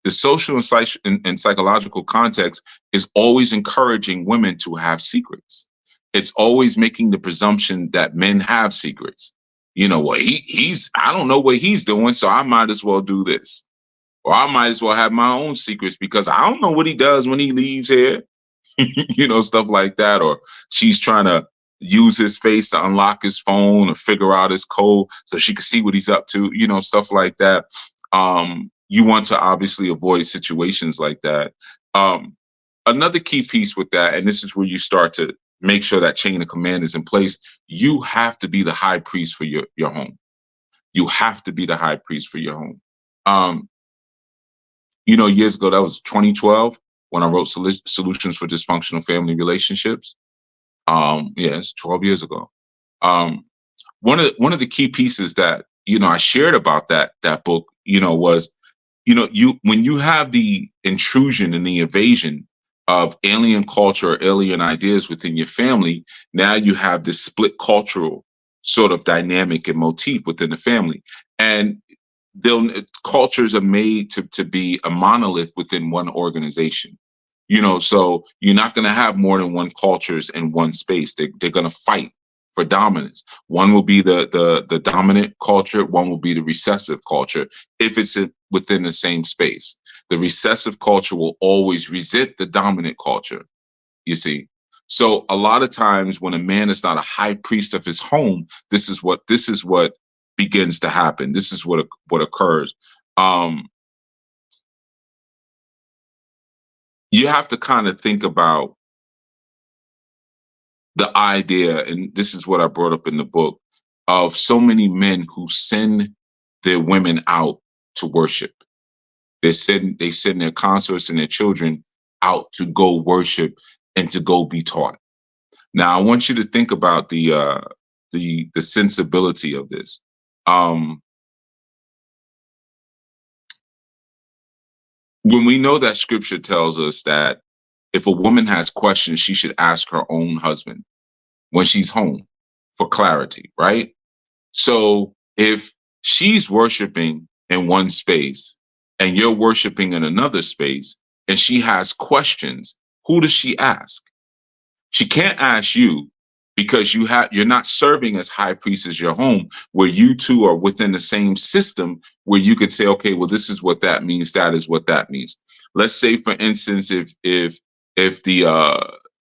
The social and psychological context is always encouraging women to have secrets. It's always making the presumption that men have secrets. Well, I don't know what he's doing, so I might as well do this. Or I might as well have my own secrets because I don't know what he does when he leaves here. Stuff like that. Or she's trying to use his face to unlock his phone or figure out his code so she can see what he's up to, stuff like that. You want to obviously avoid situations like that. Another key piece with that, and this is where you start to make sure that chain of command is in place, you have to be the high priest for your home. You have to be the high priest for your home. Years ago, that was 2012 when I wrote Solutions for Dysfunctional Family Relationships. It's 12 years ago. One of the key pieces that I shared about that book, was when you have the intrusion and the invasion of alien culture or alien ideas within your family, now you have this split cultural sort of dynamic and motif within the family. And cultures are made to be a monolith within one organization. So you're not going to have more than one cultures in one space. They're going to fight for dominance. One will be the dominant culture. One will be the recessive culture. If it's within the same space, the recessive culture will always resent the dominant culture. You see, so a lot of times when a man is not a high priest of his home, this is what begins to happen. This is what occurs. You have to kind of think about the idea, and this is what I brought up in the book, of so many men who send their women out to worship. They send their consorts and their children out to go worship and to go be taught. Now, I want you to think about the sensibility of this. Um, when we know that scripture tells us that if a woman has questions, she should ask her own husband when she's home for clarity, right? So if she's worshiping in one space and you're worshiping in another space and she has questions, who does she ask? She can't ask you because you're not serving as high priest as your home, where you two are within the same system where you could say, okay, well, this is what that means, that is what that means. Let's say, for instance, if the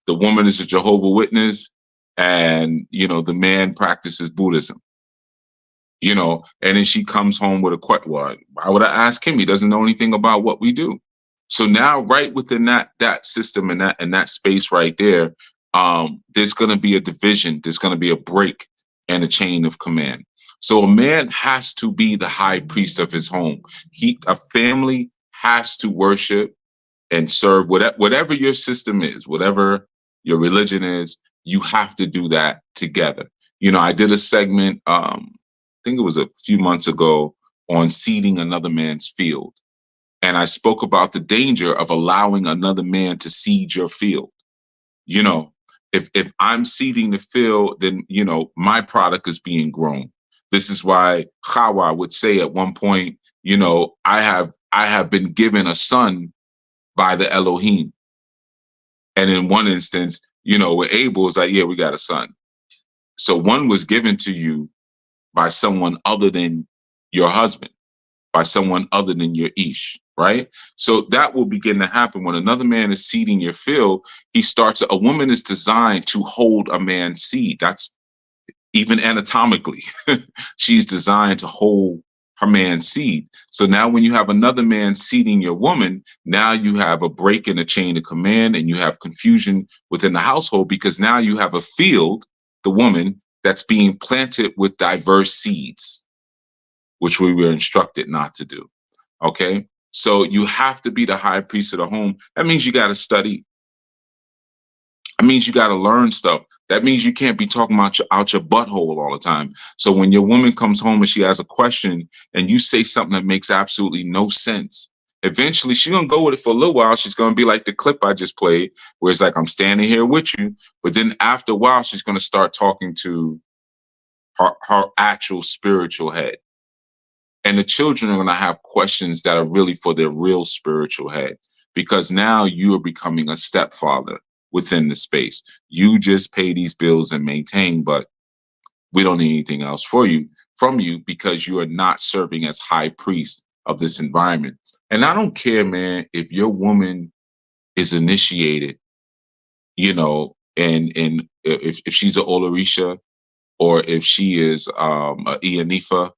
woman is a Jehovah Witness and the man practices Buddhism, and then she comes home with a question. Well, why would I ask him? He doesn't know anything about what we do. So now, right within that system and that space right there, there's going to be a division. There's going to be a break and a chain of command. So a man has to be the high priest of his home. A family has to worship and serve whatever your system is, whatever your religion is. You have to do that together. I did a segment. I think it was a few months ago on seeding another man's field. And I spoke about the danger of allowing another man to seed your field. If I'm seeding the field, then, my product is being grown. This is why Chawa would say at one point, I have been given a son by the Elohim. And in one instance, with Abel, it's like, yeah, we got a son. So one was given to you by someone other than your husband, by someone other than your ish, right? So that will begin to happen when another man is seeding your field. A woman is designed to hold a man's seed. That's even anatomically. She's designed to hold her man's seed. So now when you have another man seeding your woman, now you have a break in the chain of command and you have confusion within the household because now you have a field, the woman, that's being planted with diverse seeds, which we were instructed not to do. Okay. So you have to be the high priest of the home. That means you got to study. That means you got to learn stuff. That means you can't be talking about out your butthole all the time. So when your woman comes home and she has a question and you say something that makes absolutely no sense, eventually she's going to go with it for a little while. She's going to be like the clip I just played, where it's like, I'm standing here with you. But then after a while, she's going to start talking to her actual spiritual head. And the children are going to have questions that are really for their real spiritual head, because now you are becoming a stepfather within the space. You just pay these bills and maintain, but we don't need anything else from you because you are not serving as high priest of this environment. And I don't care, man, if your woman is initiated, and if she's a Olarisha or if she is a Ianifa,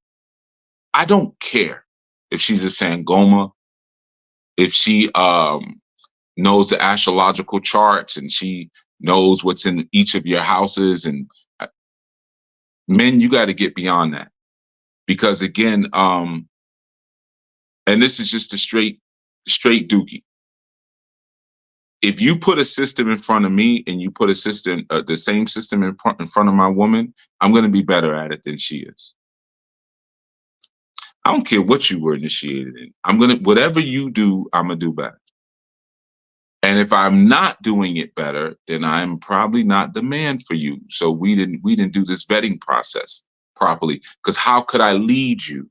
I don't care if she's a Sangoma, if she knows the astrological charts and she knows what's in each of your houses. And men, you got to get beyond that, because again, and this is just a straight dookie. If you put a system in front of me and you put a system, the same system in front of my woman, I'm going to be better at it than she is. I don't care what you were initiated in. Whatever you do, I'm going to do better. And if I'm not doing it better, then I'm probably not the man for you. So we didn't do this vetting process properly, because how could I lead you?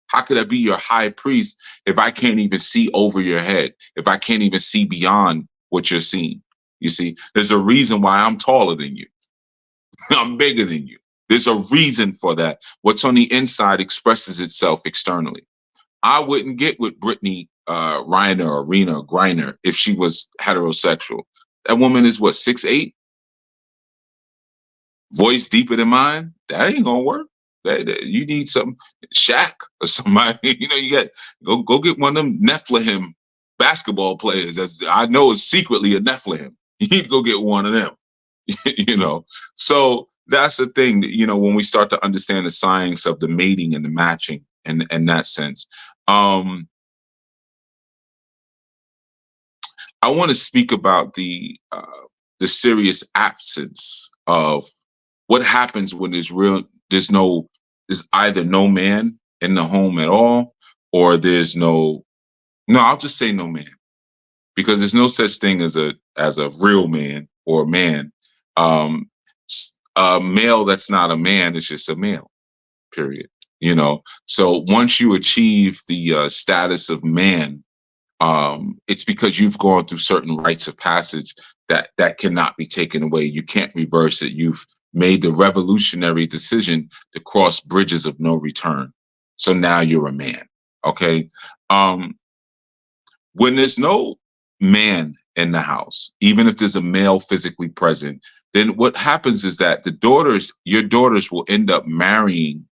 How could I be your high priest if I can't even see over your head, if I can't even see beyond what you're seeing? You see, there's a reason why I'm taller than you. I'm bigger than you. There's a reason for that. What's on the inside expresses itself externally. I wouldn't get with Brittany Reiner or Rena or Griner if she was heterosexual. That woman is what, 6'8"? Voice deeper than mine? That ain't gonna work. You need some Shaq or somebody. You got go get one of them Nephilim basketball players. I know is secretly a Nephilim. You need to go get one of them. So that's the thing that, when we start to understand the science of the mating and the matching and that sense. I want to speak about the the serious absence of what happens when there's either no man in the home at all, or there's I'll just say no man, because there's no such thing as a real man or a man. A male that's not a man is just a male, period. So once you achieve the status of man, it's because you've gone through certain rites of passage that cannot be taken away. You can't reverse it. You've made the revolutionary decision to cross bridges of no return. So now you're a man. Okay. When there's no man in the house, even if there's a male physically present, then what happens is that your daughters will end up marrying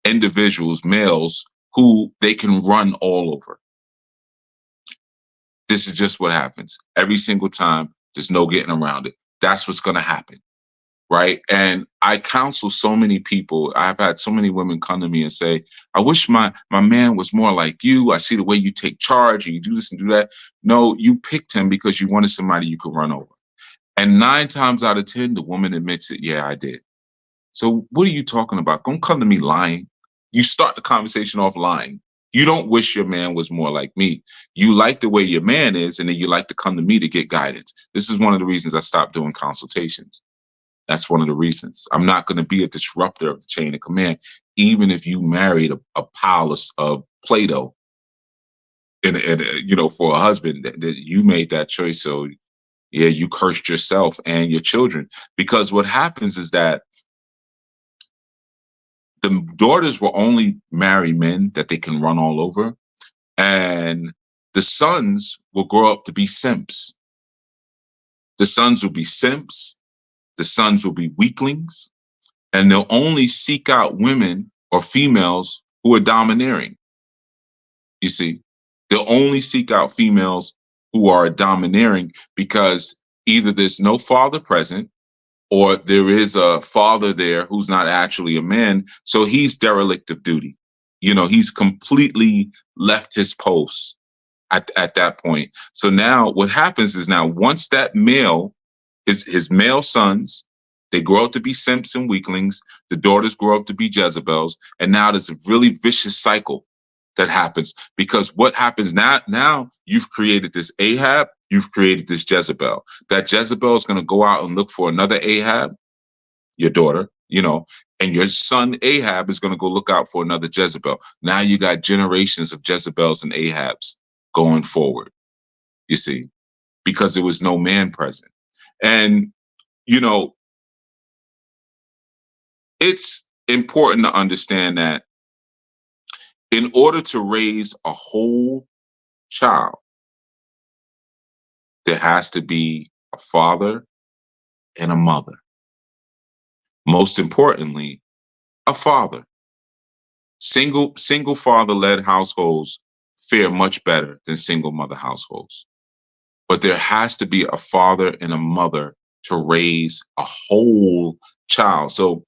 individuals, males, who they can run all over. This is just what happens every single time. There's no getting around it. That's what's going to happen. Right. And I counsel so many people. I've had so many women come to me and say, I wish my man was more like you. I see the way you take charge and you do this and do that. No, you picked him because you wanted somebody you could run over. And 9 times out of 10, the woman admits it. Yeah, I did. So what are you talking about? Don't come to me lying. You start the conversation off lying. You don't wish your man was more like me. You like the way your man is, and then you like to come to me to get guidance. This is one of the reasons I stopped doing consultations. That's one of the reasons. I'm not going to be a disruptor of the chain of command, even if you married a pile of Play-Doh and for a husband, that you made that choice. So yeah, you cursed yourself and your children, because what happens is that the daughters will only marry men that they can run all over, and the sons will grow up to be simps. The sons will be simps. The sons will be weaklings, and they'll only seek out women or females who are domineering. You see, they'll only seek out females who are domineering because either there's no father present, or there is a father there who's not actually a man. So he's derelict of duty. He's completely left his post at that point. So now what happens is, now once that male, his male sons, they grow up to be simps and weaklings. The daughters grow up to be Jezebels. And now there's a really vicious cycle that happens, because what happens now you've created this Ahab, you've created this Jezebel. That Jezebel is going to go out and look for another Ahab, your daughter, and your son Ahab is going to go look out for another Jezebel. Now you got generations of Jezebels and Ahabs going forward, you see, because there was no man present. And, it's important to understand that in order to raise a whole child, there has to be a father and a mother. Most importantly, a father. Single father-led households fare much better than single mother households. But there has to be a father and a mother to raise a whole child. So,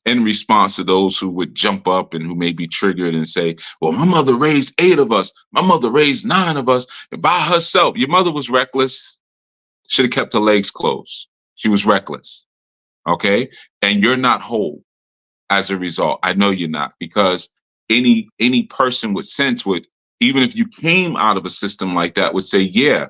in response to those who would jump up and who may be triggered and say, well, my mother raised 8 of us. My mother raised 9 of us by herself. Your mother was reckless. Should have kept her legs closed. She was reckless. Okay. And you're not whole as a result. I know you're not, because any person with sense would, even if you came out of a system like that, would say, yeah,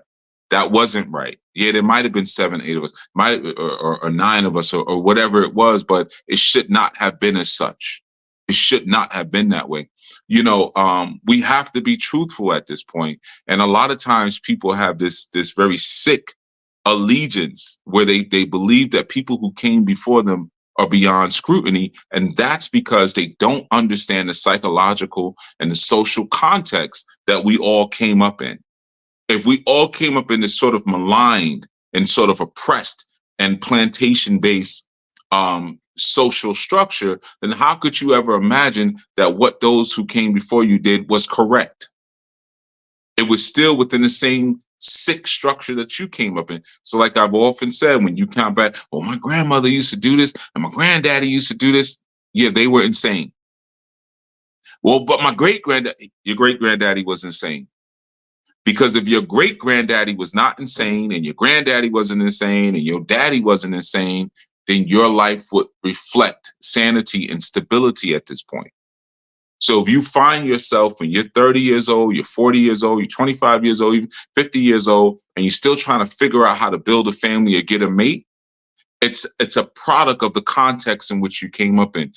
that wasn't right. Yeah, there might have been 7, 8 of us, or 9 of us, or whatever it was, but it should not have been as such. It should not have been that way. We have to be truthful at this point. And a lot of times people have this very sick allegiance where they believe that people who came before them are beyond scrutiny. And that's because they don't understand the psychological and the social context that we all came up in. If we all came up in this sort of maligned and sort of oppressed and plantation-based social structure, then how could you ever imagine that what those who came before you did was correct? It was still within the same sick structure that you came up in. So like I've often said, when you count back, oh, my grandmother used to do this and my granddaddy used to do this. Yeah, they were insane. Well, but your great granddaddy was insane. Because if your great granddaddy was not insane and your granddaddy wasn't insane and your daddy wasn't insane, then your life would reflect sanity and stability at this point. So if you find yourself when you're 30 years old, you're 40 years old, you're 25 years old, even 50 years old, and you're still trying to figure out how to build a family or get a mate, it's a product of the context in which you came up in.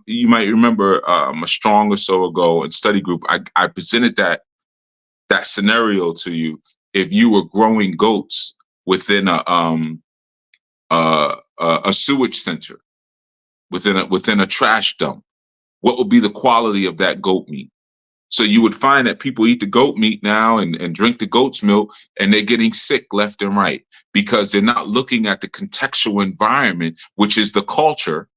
You might remember a strong or so ago in study group, I presented that scenario to you. If you were growing goats within a sewage center, within a trash dump, what would be the quality of that goat meat? So you would find that people eat the goat meat now and drink the goat's milk, and they're getting sick left and right because they're not looking at the contextual environment, which is the culture,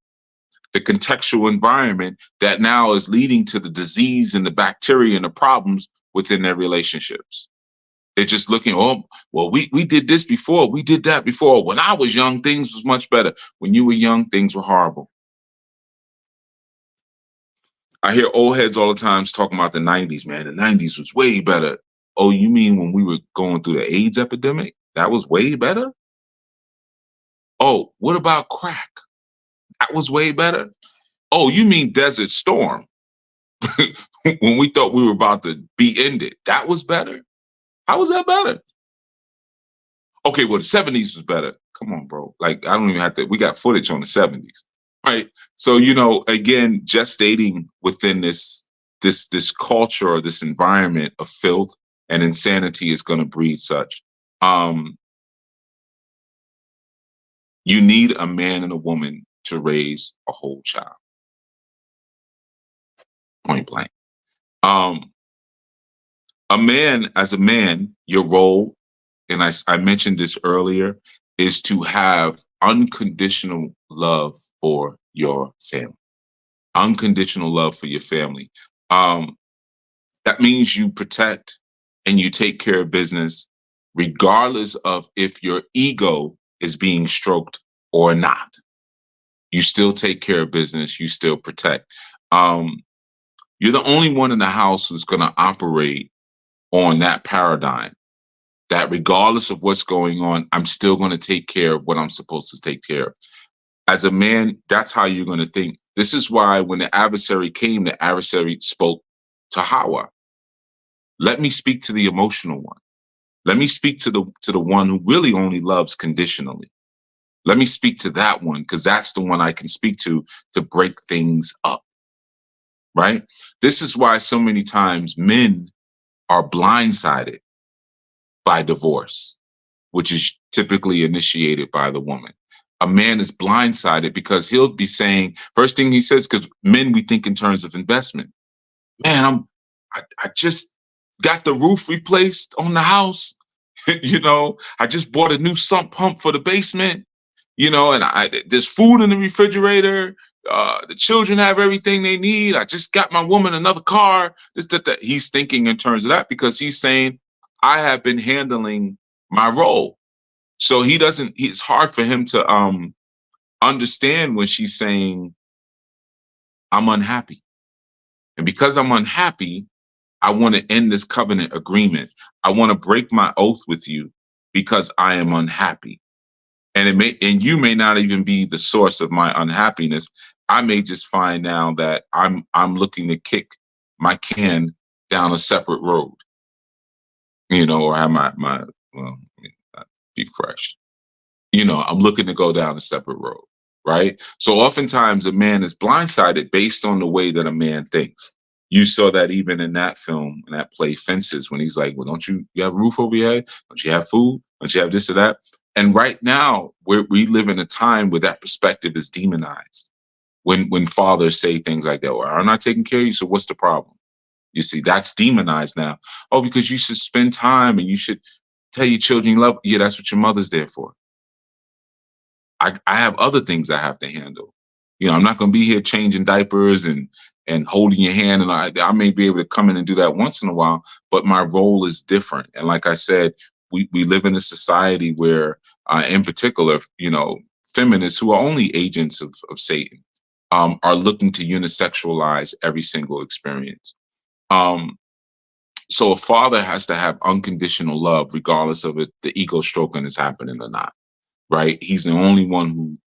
the contextual environment that now is leading to the disease and the bacteria and the problems within their relationships. They're just looking, oh, well, we did this before. We did that before. When I was young, things was much better. When you were young, things were horrible. I hear old heads all the time talking about the 90s, man. The 90s was way better. Oh, you mean when we were going through the AIDS epidemic? That was way better? Oh, what about crack? That was way better? Oh, you mean Desert Storm? When we thought we were about to be ended, that was better? How was that better? Okay, well, the 70s was better. Come on, bro. Like, I don't even have to, we got footage on the 70s. Right. So, again, gestating within this culture or this environment of filth and insanity is going to breed such. You need a man and a woman to raise a whole child. Point blank. A man, as a man, your role, and I mentioned this earlier, is to have unconditional love for your family. Unconditional love for your family. That means you protect and you take care of business, regardless of if your ego is being stroked or not. You still take care of business. You still protect. You're the only one in the house who's going to operate on that paradigm, that regardless of what's going on, I'm still going to take care of what I'm supposed to take care of. As a man, that's how you're going to think. This is why when the adversary came, the adversary spoke to Hawa. Let me speak to the emotional one. Let me speak to the one who really only loves conditionally. Let me speak to that one, because that's the one I can speak to break things up. Right? This is why so many times men are blindsided by divorce, which is typically initiated by the woman. A man is blindsided because he'll be saying, first thing he says, because men, we think in terms of investment. Man, I just got the roof replaced on the house. I just bought a new sump pump for the basement, and there's food in the refrigerator. The children have everything they need. I just got my woman another car. That. He's thinking in terms of that because he's saying, I have been handling my role. So it's hard for him to understand when she's saying, I'm unhappy. And because I'm unhappy, I want to end this covenant agreement. I want to break my oath with you because I am unhappy. And you may not even be the source of my unhappiness. I may just find now that I'm looking to kick my can down a separate road, or have be fresh. I'm looking to go down a separate road, right? So oftentimes a man is blindsided based on the way that a man thinks. You saw that even in that film, in that play Fences, when he's like, well, don't you have a roof over your head? Don't you have food? Don't you have this or that? And right now, we live in a time where that perspective is demonized. When fathers say things like that, well, I'm not taking care of you, so what's the problem? You see, that's demonized now. Oh, because you should spend time and you should tell your children you love. Yeah, that's what your mother's there for. I have other things I have to handle. I'm not going to be here changing diapers and holding your hand. And I may be able to come in and do that once in a while, but my role is different. And like I said, we live in a society where, in particular, feminists who are only agents of Satan are looking to unisexualize every single experience. So a father has to have unconditional love, regardless of if the ego stroking is happening or not, right? He's the only one who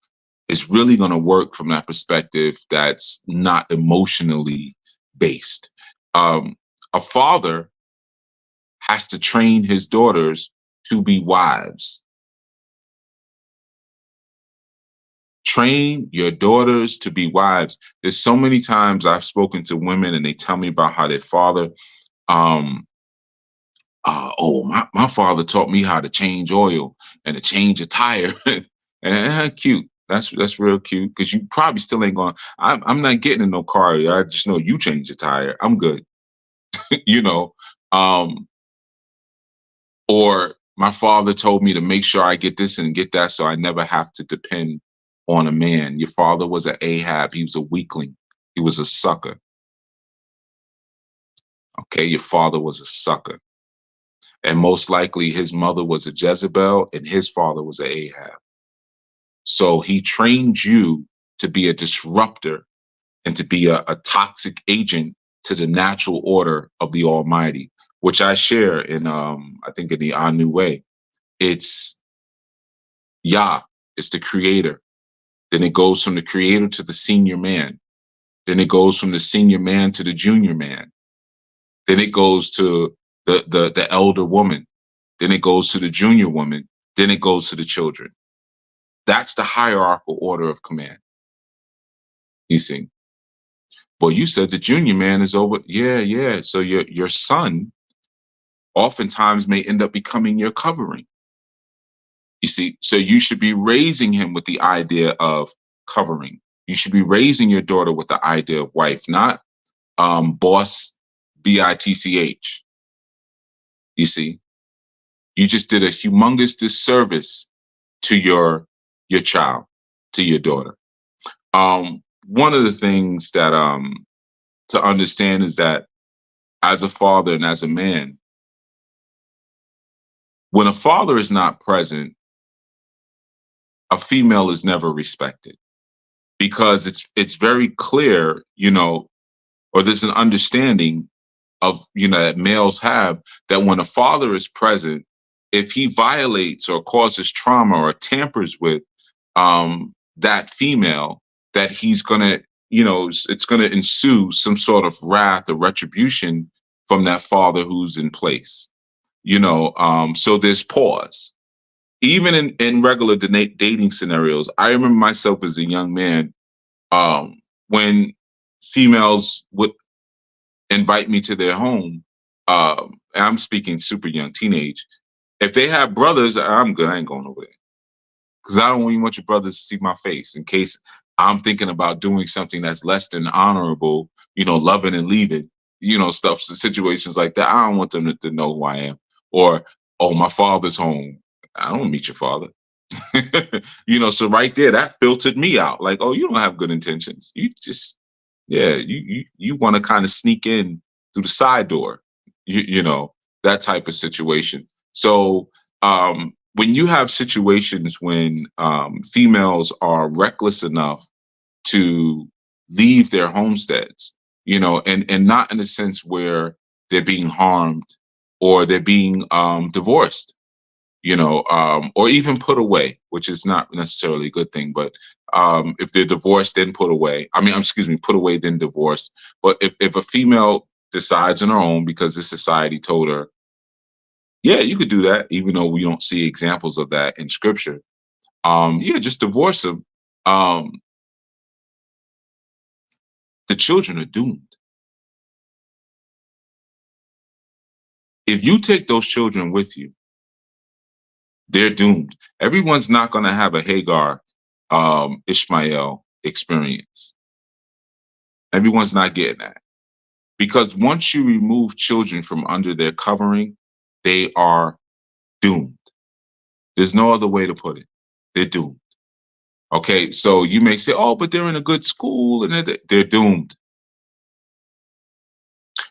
is really going to work from that perspective that's not emotionally based. A father has to train his daughters to be wives. Train your daughters to be wives. There's so many times I've spoken to women and they tell me about how their father, um, oh, my father taught me how to change oil and to change a tire. And cute. That's real cute because you probably still ain't going. I'm not getting in no car. I just know you change a tire. I'm good. you know. Um, or my father told me to make sure I get this and get that, so I never have to depend on a man. Your father was an Ahab. He was a weakling. He was a sucker. Okay, your father was a sucker. And most likely his mother was a Jezebel and his father was an Ahab. So he trained you to be a disruptor and to be a toxic agent to the natural order of the Almighty, which I share in I think in the Anu way. It's Yah, it's the creator. Then it goes from the creator to the senior man. Then it goes from the senior man to the junior man. Then it goes to the elder woman. Then it goes to the junior woman. Then it goes to the children. That's the hierarchical order of command. You see. Well, you said the junior man is over. Yeah, yeah. So your son oftentimes may end up becoming your covering. You see, so you should be raising him with the idea of covering. You should be raising your daughter with the idea of wife, not boss, bitch. You see, you just did a humongous disservice to your child, to your daughter. One of the things that to understand is that as a father and as a man, when a father is not present, a female is never respected because it's very clear, or there's an understanding of that males have that when a father is present, if he violates or causes trauma or tampers with that female, that he's gonna, it's gonna ensue some sort of wrath or retribution from that father who's in place. So there's pause. Even in regular dating scenarios, I remember myself as a young man, when females would invite me to their home. And I'm speaking super young, teenage. If they have brothers, I'm good. I ain't going over there because I don't even want your brothers to see my face in case I'm thinking about doing something that's less than honorable, loving and leaving, stuff, situations like that. I don't want them to know who I am. Or, oh, my father's home. I don't meet your father. So right there, that filtered me out. Like, oh, you don't have good intentions. You just, yeah, you want to kind of sneak in through the side door, that type of situation. So when you have situations when females are reckless enough to leave their homesteads, and not in a sense where they're being harmed or they're being divorced, or even put away, which is not necessarily a good thing. But if they're divorced, then put away. Excuse me, put away, then divorced. But if a female decides on her own because the society told her, yeah, you could do that, even though we don't see examples of that in scripture. Yeah, just divorce them. The children are doomed. If you take those children with you, they're doomed. Everyone's not going to have a Hagar, Ishmael experience. Everyone's not getting that. Because once you remove children from under their covering, they are doomed. There's no other way to put it. They're doomed. Okay, so you may say, oh, but they're in a good school, and they're doomed.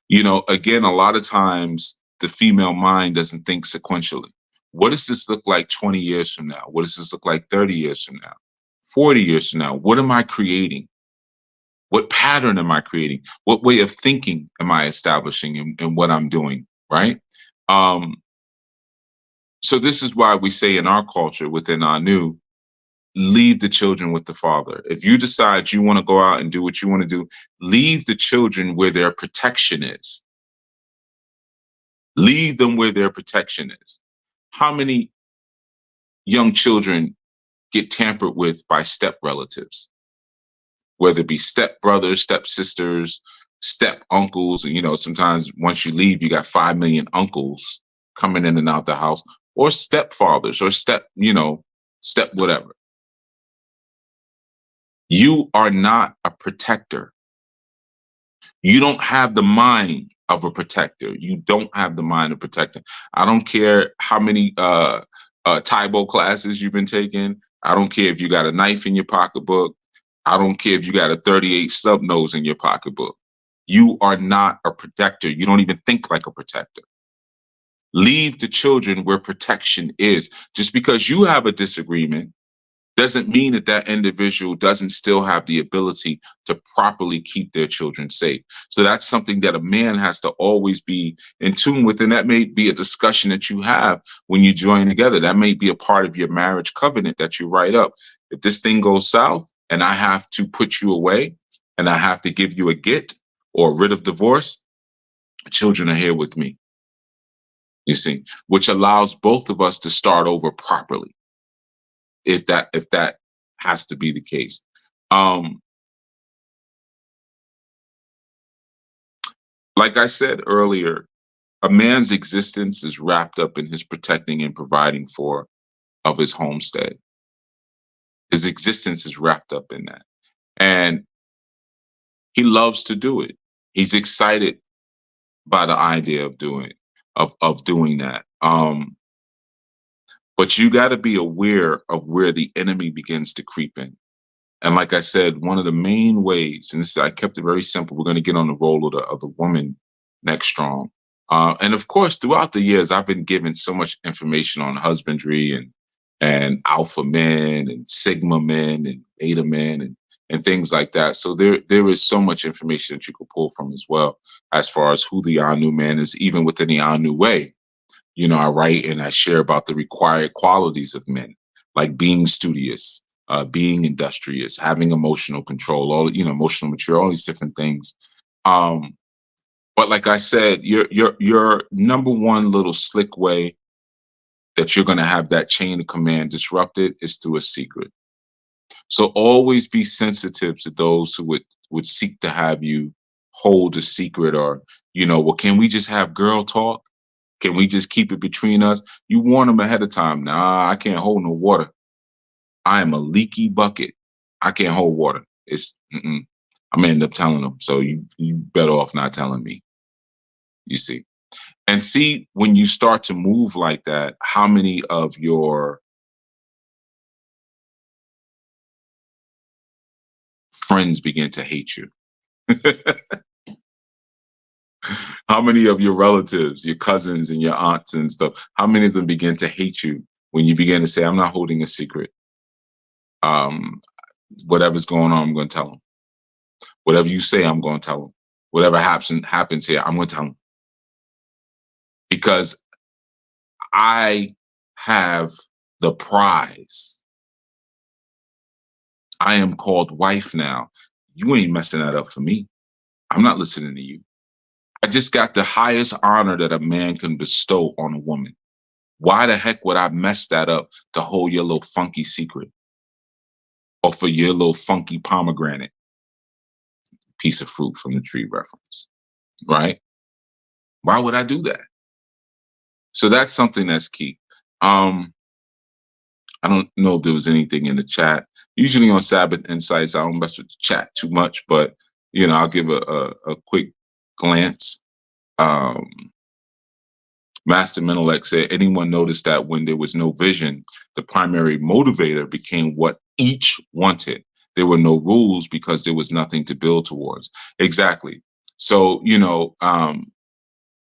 Again, a lot of times the female mind doesn't think sequentially. What does this look like 20 years from now? What does this look like 30 years from now? 40 years from now? What am I creating? What pattern am I creating? What way of thinking am I establishing in what I'm doing? right? Um, so this is why we say in our culture, within our new, leave the children with the father. If you decide you want to go out and do what you want to do, leave the children where their protection is. Leave them where their protection is. How many young children get tampered with by step relatives, whether it be step brothers, step sisters, step uncles? And, sometimes once you leave, you got 5 million uncles coming in and out the house, or stepfathers, or step whatever. You are not a protector. You don't have the mind of a protector. You don't have the mind of protector. I don't care how many Taibo classes you've been taking. I don't care if you got a knife in your pocketbook. I don't care if you got a 38 sub nose in your pocketbook. You are not a protector. You don't even think like a protector. Leave the children where protection is. Just because you have a disagreement doesn't mean that that individual doesn't still have the ability to properly keep their children safe. So that's something that a man has to always be in tune with. And that may be a discussion that you have when you join together. That may be a part of your marriage covenant that you write up. If this thing goes south and I have to put you away and I have to give you a get or a writ of divorce, children are here with me, you see, which allows both of us to start over properly. If that has to be the case. Like I said earlier, a man's existence is wrapped up in his protecting and providing for of his homestead. His existence is wrapped up in that. And he loves to do it. He's excited by the idea of doing that. But you got to be aware of where the enemy begins to creep in. And like I said, one of the main ways, and I kept it very simple. We're going to get on the role of the woman next strong. And of course, throughout the years, I've been given so much information on husbandry and alpha men and sigma men and beta men and things like that. So there is so much information that you could pull from as well, as far as who the Anu man is, even within the Anu way. I write and I share about the required qualities of men, like being studious, being industrious, having emotional control, emotional mature, all these different things. But like I said, your number one little slick way that you're going to have that chain of command disrupted is through a secret. So always be sensitive to those who would seek to have you hold a secret, or, well, can we just have girl talk? Can we just keep it between us? You warn them ahead of time. Nah, I can't hold no water. I am a leaky bucket. I can't hold water. I'm gonna end up telling them. So you better off not telling me. You see, and see, when you start to move like that, how many of your friends begin to hate you? How many of your relatives, your cousins and your aunts and stuff, how many of them begin to hate you when you begin to say, I'm not holding a secret? Whatever's going on, I'm going to tell them. Whatever you say, I'm going to tell them. Whatever happens here, I'm going to tell them. Because I have the prize. I am called wife now. You ain't messing that up for me. I'm not listening to you. I just got the highest honor that a man can bestow on a woman. Why the heck would I mess that up to hold your little funky secret? Or for your little funky pomegranate piece of fruit from the tree reference, right? Why would I do that? So that's something that's key. I don't know if there was anything in the chat. Usually on Sabbath Insights, I don't mess with the chat too much, but I'll give a quick glance. Master Menelek said, anyone noticed that when there was no vision, the primary motivator became what each wanted. There were no rules because there was nothing to build towards. Exactly. So,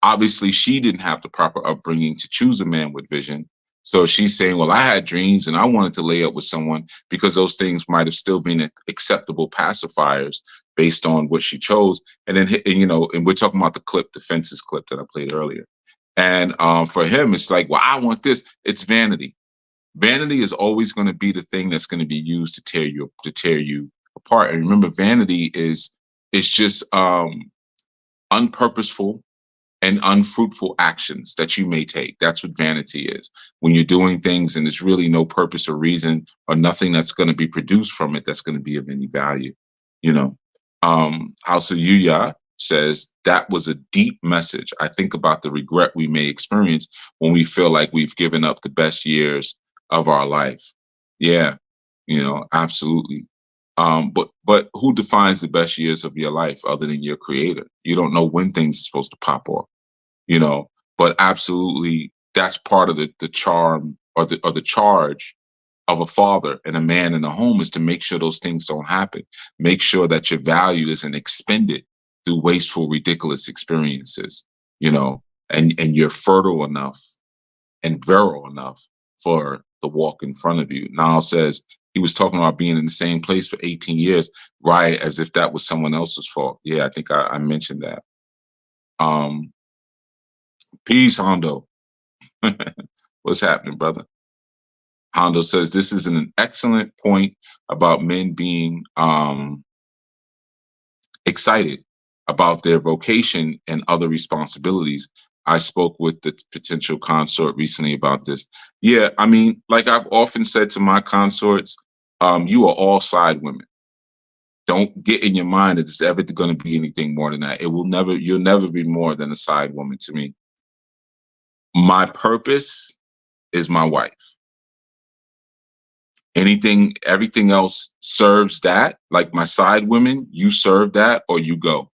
obviously she didn't have the proper upbringing to choose a man with vision. So she's saying, well, I had dreams and I wanted to lay up with someone because those things might have still been acceptable pacifiers based on what she chose. And then, and we're talking about the Fences clip that I played earlier. And for him, it's like, well, I want this. It's vanity. Vanity is always going to be the thing that's going to be used to tear you apart. And remember, vanity is just unpurposeful and unfruitful actions that you may take. That's what vanity is. When you're doing things and there's really no purpose or reason or nothing that's going to be produced from it that's going to be of any value. You know, House of Yuya says that was a deep message. I think about the regret we may experience when we feel like we've given up the best years of our life. Yeah, absolutely. But who defines the best years of your life other than your creator? You don't know when things are supposed to pop off, you know. But absolutely, that's part of the charm or the charge of a father and a man in a home is to make sure those things don't happen. Make sure that your value isn't expended through wasteful, ridiculous experiences, and you're fertile enough and virile enough for the walk in front of you. Niall says he was talking about being in the same place for 18 years, right? As if that was someone else's fault. Yeah, I think I mentioned that. Um, Peace, Hondo. What's happening, brother? Hondo says this is an excellent point about men being excited about their vocation and other responsibilities. I spoke with the potential consort recently about this. Yeah, I mean, like I've often said to my consorts, you are all side women. Don't get in your mind that it's ever going to be anything more than that. You'll never be more than a side woman to me. My purpose is my wife. Everything else serves that. Like my side women, you serve that or you go.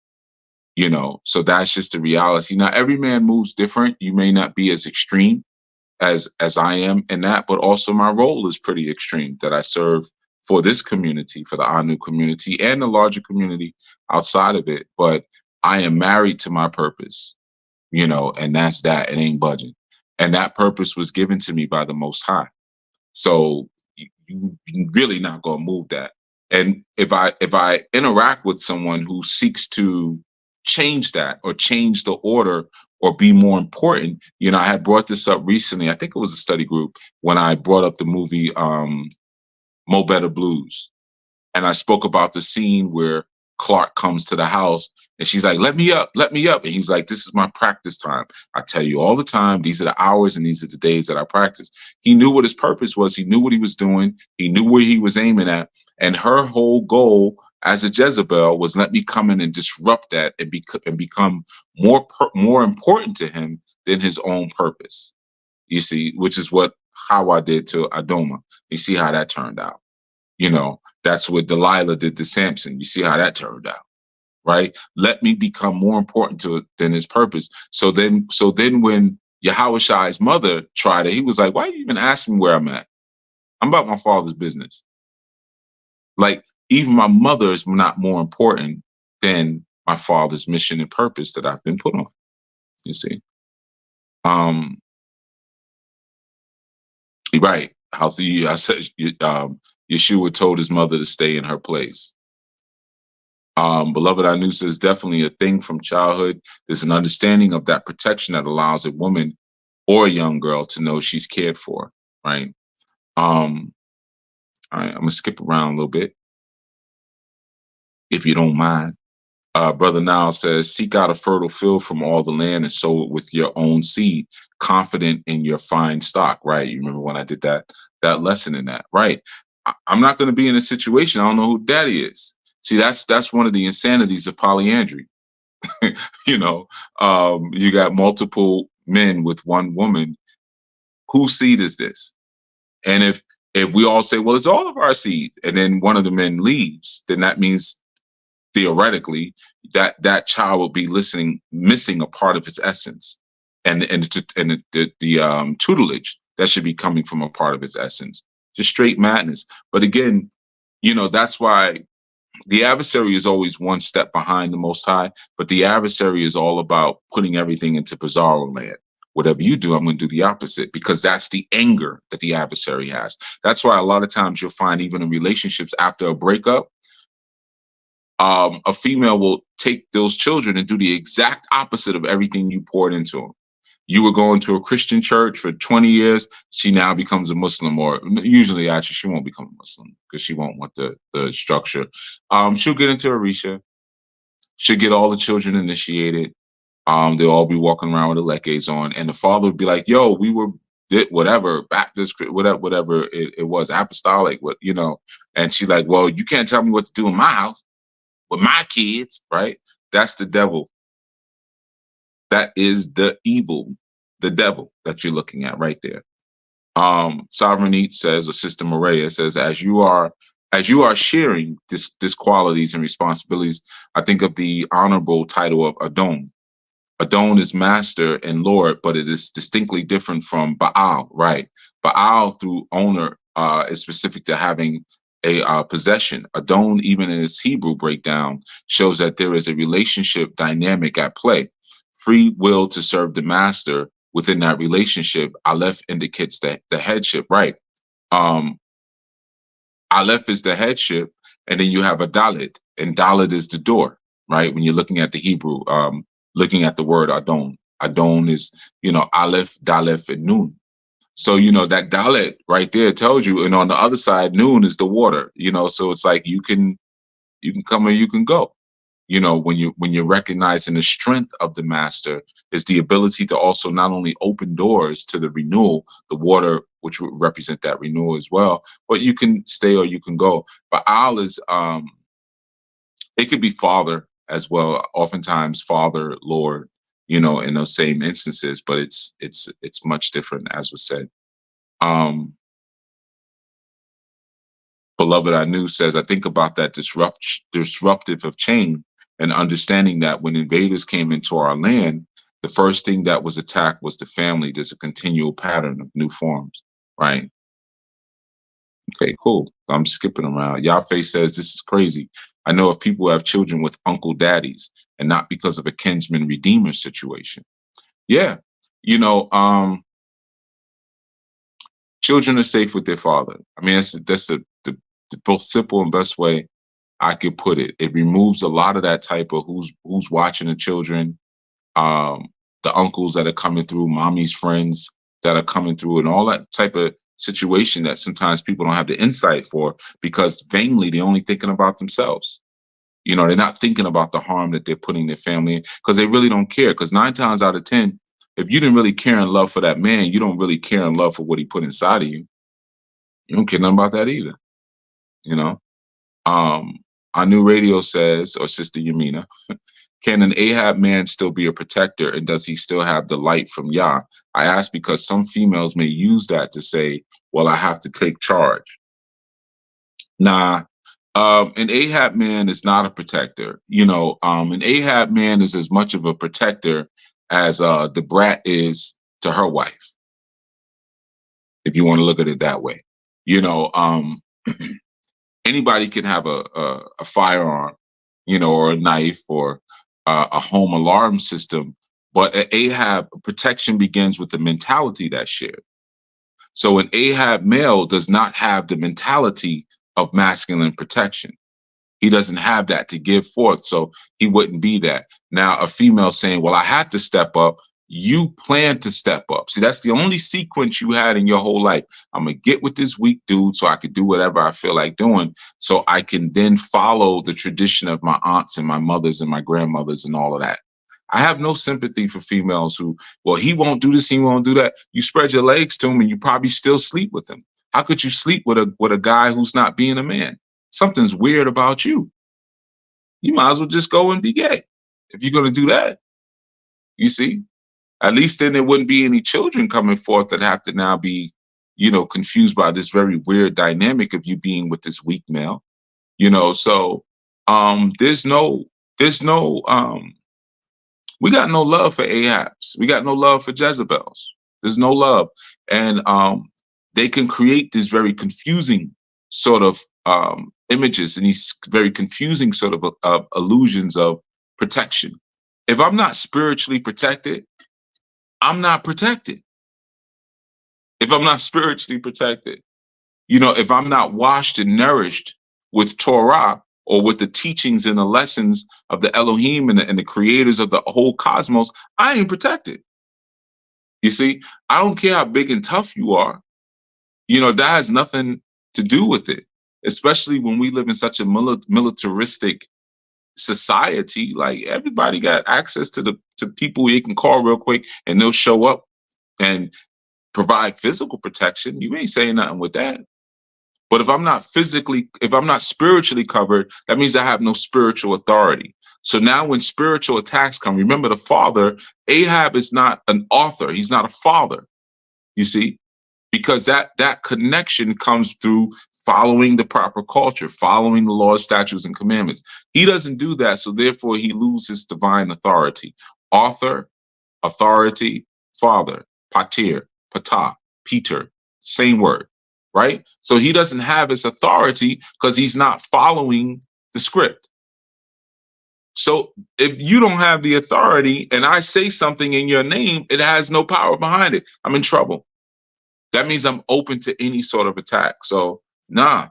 So that's just the reality. Now every man moves different. You may not be as extreme as I am in that, but also my role is pretty extreme that I serve for this community, for the Anu community and the larger community outside of it. But I am married to my purpose, and that's that. It ain't budging. And that purpose was given to me by the Most High. So you really not gonna move that. And if I interact with someone who seeks to change that or change the order or be more important, I had brought this up recently. I think it was a study group when I brought up the movie Mo Better Blues. And I spoke about the scene where Clark comes to the house and she's like, let me up. And he's like, this is my practice time. I tell you all the time, these are the hours and these are the days that I practice. He knew what his purpose was. He knew what he was doing. He knew where he was aiming at. And her whole goal as a Jezebel was let me come in and disrupt that and become more important to him than his own purpose. You see, which is how I did to Adoma. You see how that turned out. That's what Delilah did to Samson. You see how that turned out, right? Let me become more important to it than his purpose. So then when Yahushai's mother tried it, he was like, why are you even asking where I'm at? I'm about my father's business. Like, even my mother is not more important than my father's mission and purpose that I've been put on. You see? Right. I said, Yeshua told his mother to stay in her place. Beloved Anu says definitely a thing from childhood. There's an understanding of that protection that allows a woman or a young girl to know she's cared for, right? All right, I'm gonna skip around a little bit, if you don't mind. Brother Now says, seek out a fertile field from all the land and sow it with your own seed, confident in your fine stock, right? You remember when I did that lesson in that, right? I'm not going to be in a situation, I don't know who daddy is. See, that's one of the insanities of polyandry. You got multiple men with one woman. Whose seed is this? And if we all say, well, it's all of our seed, and then one of the men leaves, then that means theoretically that child will be missing a part of its essence, and the tutelage that should be coming from a part of its essence. Just straight madness. But again, that's why the adversary is always one step behind the Most High, but the adversary is all about putting everything into bizarro land. Whatever you do, I'm going to do the opposite, because that's the anger that the adversary has. That's why a lot of times you'll find, even in relationships after a breakup, a female will take those children and do the exact opposite of everything you poured into them. You were going to a Christian church for 20 years. She now becomes a Muslim, or usually, actually, she won't become a Muslim because she won't want the structure. She'll get into Orisha. She'll get all the children initiated. They'll all be walking around with the leques on, and the father would be like, "Yo, we were did whatever Baptist, whatever it was, apostolic, what you know." And she like, "Well, you can't tell me what to do in my house with my kids, right?" That's the devil. That is the evil, the devil that you're looking at right there. Sovereign Eat says, or Sister Maria says, as you are sharing this qualities and responsibilities, I think of the honorable title of Adon. Adon is master and Lord, but it is distinctly different from Baal, right? Baal through owner is specific to having a possession. Adon, even in its Hebrew breakdown, shows that there is a relationship dynamic at play. Free will to serve the master within that relationship. Aleph indicates that the headship, right? Um, Aleph is the headship, and then you have a Dalit, and Dalit is the door, right? When you're looking at the Hebrew, looking at the word Adon. Adon is, Aleph, Daleth, and Nun. So, that Dalit right there tells you, and on the other side, Nun is the water, so it's like you can come or you can go. When you're recognizing the strength of the master is the ability to also not only open doors to the renewal, the water, which would represent that renewal as well, but you can stay or you can go. But Al is it could be father as well, oftentimes father, Lord, in those same instances, but it's much different, as was said. Beloved Anu says, I think about that disruptive of change and understanding that when invaders came into our land, the first thing that was attacked was the family. There's a continual pattern of new forms, right? Okay, cool. I'm skipping around. Yafe says, this is crazy. I know of people who have children with uncle daddies and not because of a kinsman redeemer situation. Yeah. Children are safe with their father. I mean, that's the most simple and best way I could put it. It removes a lot of that type of who's watching the children, the uncles that are coming through, mommy's friends that are coming through, and all that type of situation that sometimes people don't have the insight for because vainly they're only thinking about themselves. They're not thinking about the harm that they're putting their family in because they really don't care. Because 9 times out of 10, if you didn't really care and love for that man, you don't really care and love for what he put inside of you. You don't care nothing about that either. Our new radio says, or Sister Yamina, can an Ahab man still be a protector, and does he still have the light from Yah? I ask because some females may use that to say, well, I have to take charge. Nah, an Ahab man is not a protector. An Ahab man is as much of a protector as the brat is to her wife, if you want to look at it that way. Anybody can have a firearm, or a knife or a home alarm system. But an Ahab protection begins with the mentality that's shared. So an Ahab male does not have the mentality of masculine protection. He doesn't have that to give forth. So he wouldn't be that. Now, a female saying, well, I had to step up. You plan to step up. See, that's the only sequence you had in your whole life. I'm going to get with this weak dude so I could do whatever I feel like doing. So I can then follow the tradition of my aunts and my mothers and my grandmothers and all of that. I have no sympathy for females who, well, he won't do this, he won't do that. You spread your legs to him and you probably still sleep with him. How could you sleep with a guy who's not being a man? Something's weird about you. You might as well just go and be gay if you're going to do that. You see? At least then there wouldn't be any children coming forth that have to now be, confused by this very weird dynamic of you being with this weak male. So there's no we got no love for Ahabs. We got no love for Jezebels. There's no love. And they can create this very confusing sort of images and these very confusing sort of illusions of protection. If I'm not spiritually protected, I'm not protected. If I'm not spiritually protected, if I'm not washed and nourished with Torah or with the teachings and the lessons of the Elohim and the creators of the whole cosmos, I ain't protected. You see, I don't care how big and tough you are. That has nothing to do with it, especially when we live in such a militaristic society. Like, everybody got access to people you can call real quick and they'll show up and provide physical protection. You ain't saying nothing with that. But if I'm not spiritually covered, that means I have no spiritual authority. So now when spiritual attacks come, remember the father, Ahab is not an author. He's not a father, you see, because that connection comes through following the proper culture, following the laws, statutes, and commandments. He doesn't do that. So therefore he loses divine authority. Author, authority, father, pater, pata, Peter, same word, right? So he doesn't have his authority because he's not following the script. So if you don't have the authority and I say something in your name, it has no power behind it. I'm in trouble. That means I'm open to any sort of attack. So nah,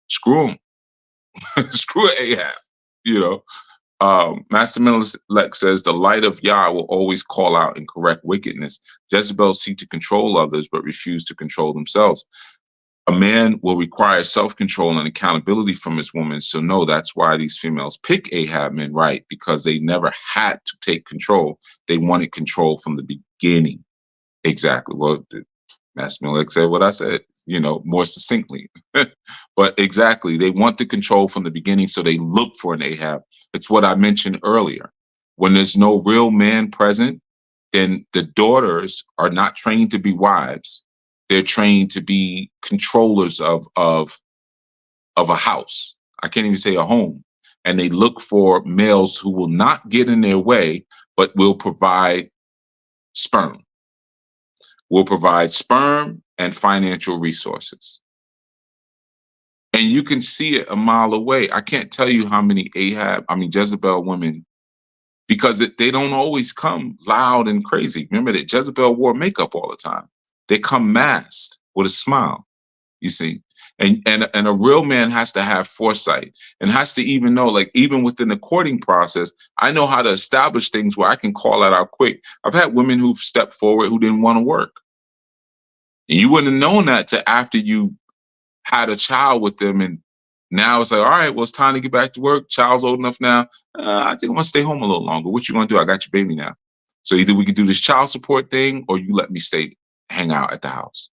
screw him. Screw Ahab, you know. Master Menelek says the light of Yah will always call out and correct wickedness. Jezebel seek to control others, but refuse to control themselves. A man will require self-control and accountability from his woman. So no, that's why these females pick Ahab men, right? Because they never had to take control. They wanted control from the beginning. Exactly. Well, Master Menelek said what I said, more succinctly. But exactly, they want the control from the beginning, so they look for an Ahab. It's what I mentioned earlier. When there's no real man present, then the daughters are not trained to be wives. They're trained to be controllers of a house. I can't even say a home. And they look for males who will not get in their way, but will provide sperm. Will provide sperm and financial resources. And you can see it a mile away. I can't tell you how many Jezebel women, because they don't always come loud and crazy. Remember that Jezebel wore makeup all the time. They come masked with a smile, you see. And a real man has to have foresight and has to even know, like, even within the courting process, I know how to establish things where I can call that out quick. I've had women who've stepped forward who didn't want to work. And you wouldn't have known that till after you had a child with them, and now it's like, all right, well, it's time to get back to work. Child's old enough now. I think I'm gonna stay home a little longer. What you gonna do? I got your baby now. So either we could do this child support thing, or you let me hang out at the house.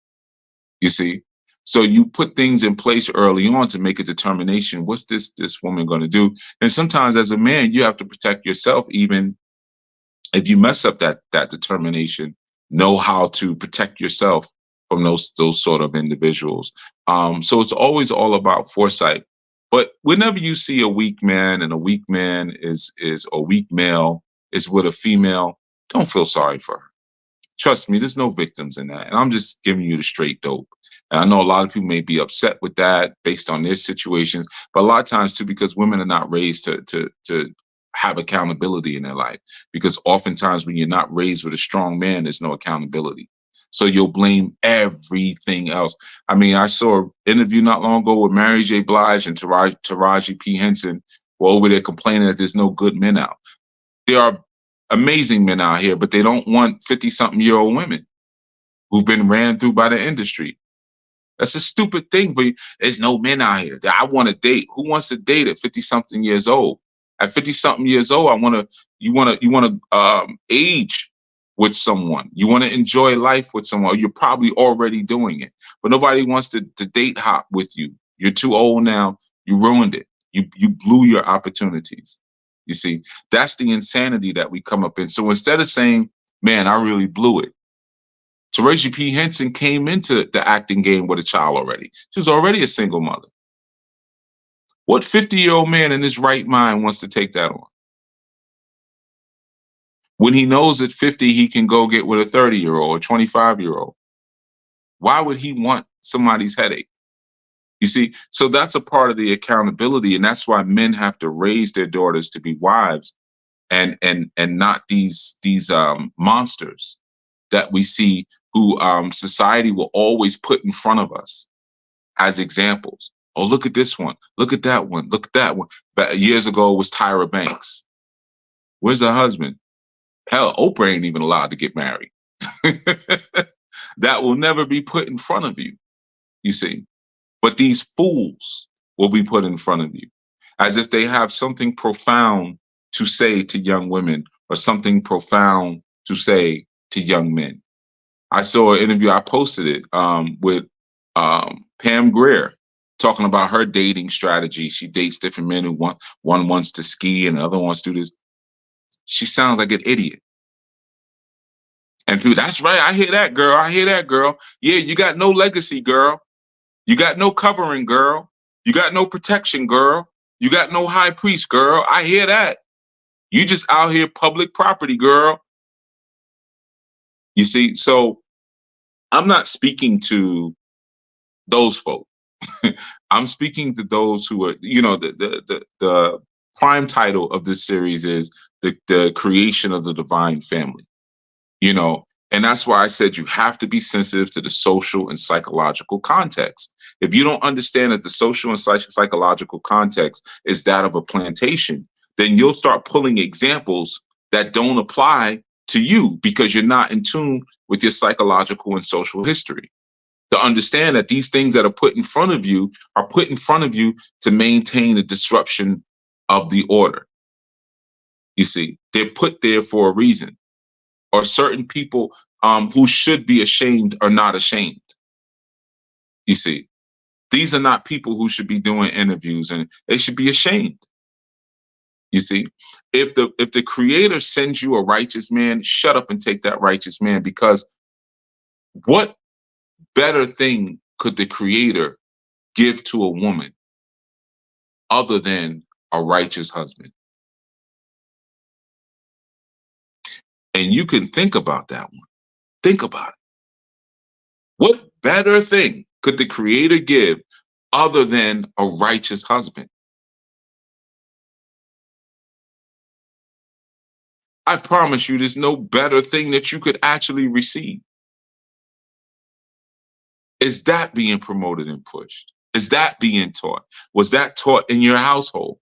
You see? So you put things in place early on to make a determination. What's this woman gonna do? And sometimes as a man, you have to protect yourself, even if you mess up that determination. Know how to protect yourself from those sort of individuals. So it's always all about foresight. But whenever you see a weak man, and a weak man is a weak male is with a female, don't feel sorry for her. Trust me, there's no victims in that. And I'm just giving you the straight dope. And I know a lot of people may be upset with that based on their situations, but a lot of times too, because women are not raised to have accountability in their life. Because oftentimes when you're not raised with a strong man, there's no accountability. So you'll blame everything else. I mean, I saw an interview not long ago with Mary J. Blige and Taraji P. Henson were over there complaining that there's no good men out. There are amazing men out here, but they don't want 50-something-year-old women who've been ran through by the industry. That's a stupid thing. But there's no men out here that I want to date. Who wants to date at 50-something years old? At 50-something years old, you want to age with someone. You want to enjoy life with someone. You're probably already doing it, but nobody wants to date hop with you. You're too old now. You ruined it. You blew your opportunities. You see, that's the insanity that we come up in. So instead of saying, man, I really blew it, Taraji P. Henson came into the acting game with a child already. She was already a single mother. What 50-year-old man in his right mind wants to take that on? When he knows at 50 he can go get with a 30-year-old or 25-year-old. Why would he want somebody's headache? You see, so that's a part of the accountability, and that's why men have to raise their daughters to be wives and not these monsters that we see who society will always put in front of us as examples. Oh, look at this one. Look at that one. Look at that one. But years ago it was Tyra Banks. Where's her husband? Hell, Oprah ain't even allowed to get married. That will never be put in front of you, you see. But these fools will be put in front of you as if they have something profound to say to young women or something profound to say to young men. I saw an interview, I posted it with Pam Grier talking about her dating strategy. She dates different men who one wants to ski and the other wants to do this. She sounds like an idiot. And people, that's right. I hear that, girl. I hear that, girl. Yeah, you got no legacy, girl. You got no covering, girl. You got no protection, girl. You got no high priest, girl. I hear that. You just out here public property, girl. You see, so I'm not speaking to those folks. I'm speaking to those who are, the prime title of this series is the creation of the divine family. And that's why I said you have to be sensitive to the social and psychological context. If you don't understand that the social and psychological context is that of a plantation, then you'll start pulling examples that don't apply to you because you're not in tune with your psychological and social history. To understand that these things that are put in front of you are put in front of you to maintain the disruption of the order. You see, they're put there for a reason. Or certain people who should be ashamed are not ashamed. You see, these are not people who should be doing interviews, and they should be ashamed. You see, if the creator sends you a righteous man, shut up and take that righteous man, because what better thing could the creator give to a woman other than a righteous husband? And you can think about that one. Think about it. What better thing could the creator give other than a righteous husband? I promise you, there's no better thing that you could actually receive. Is that being promoted and pushed? Is that being taught? Was that taught in your household?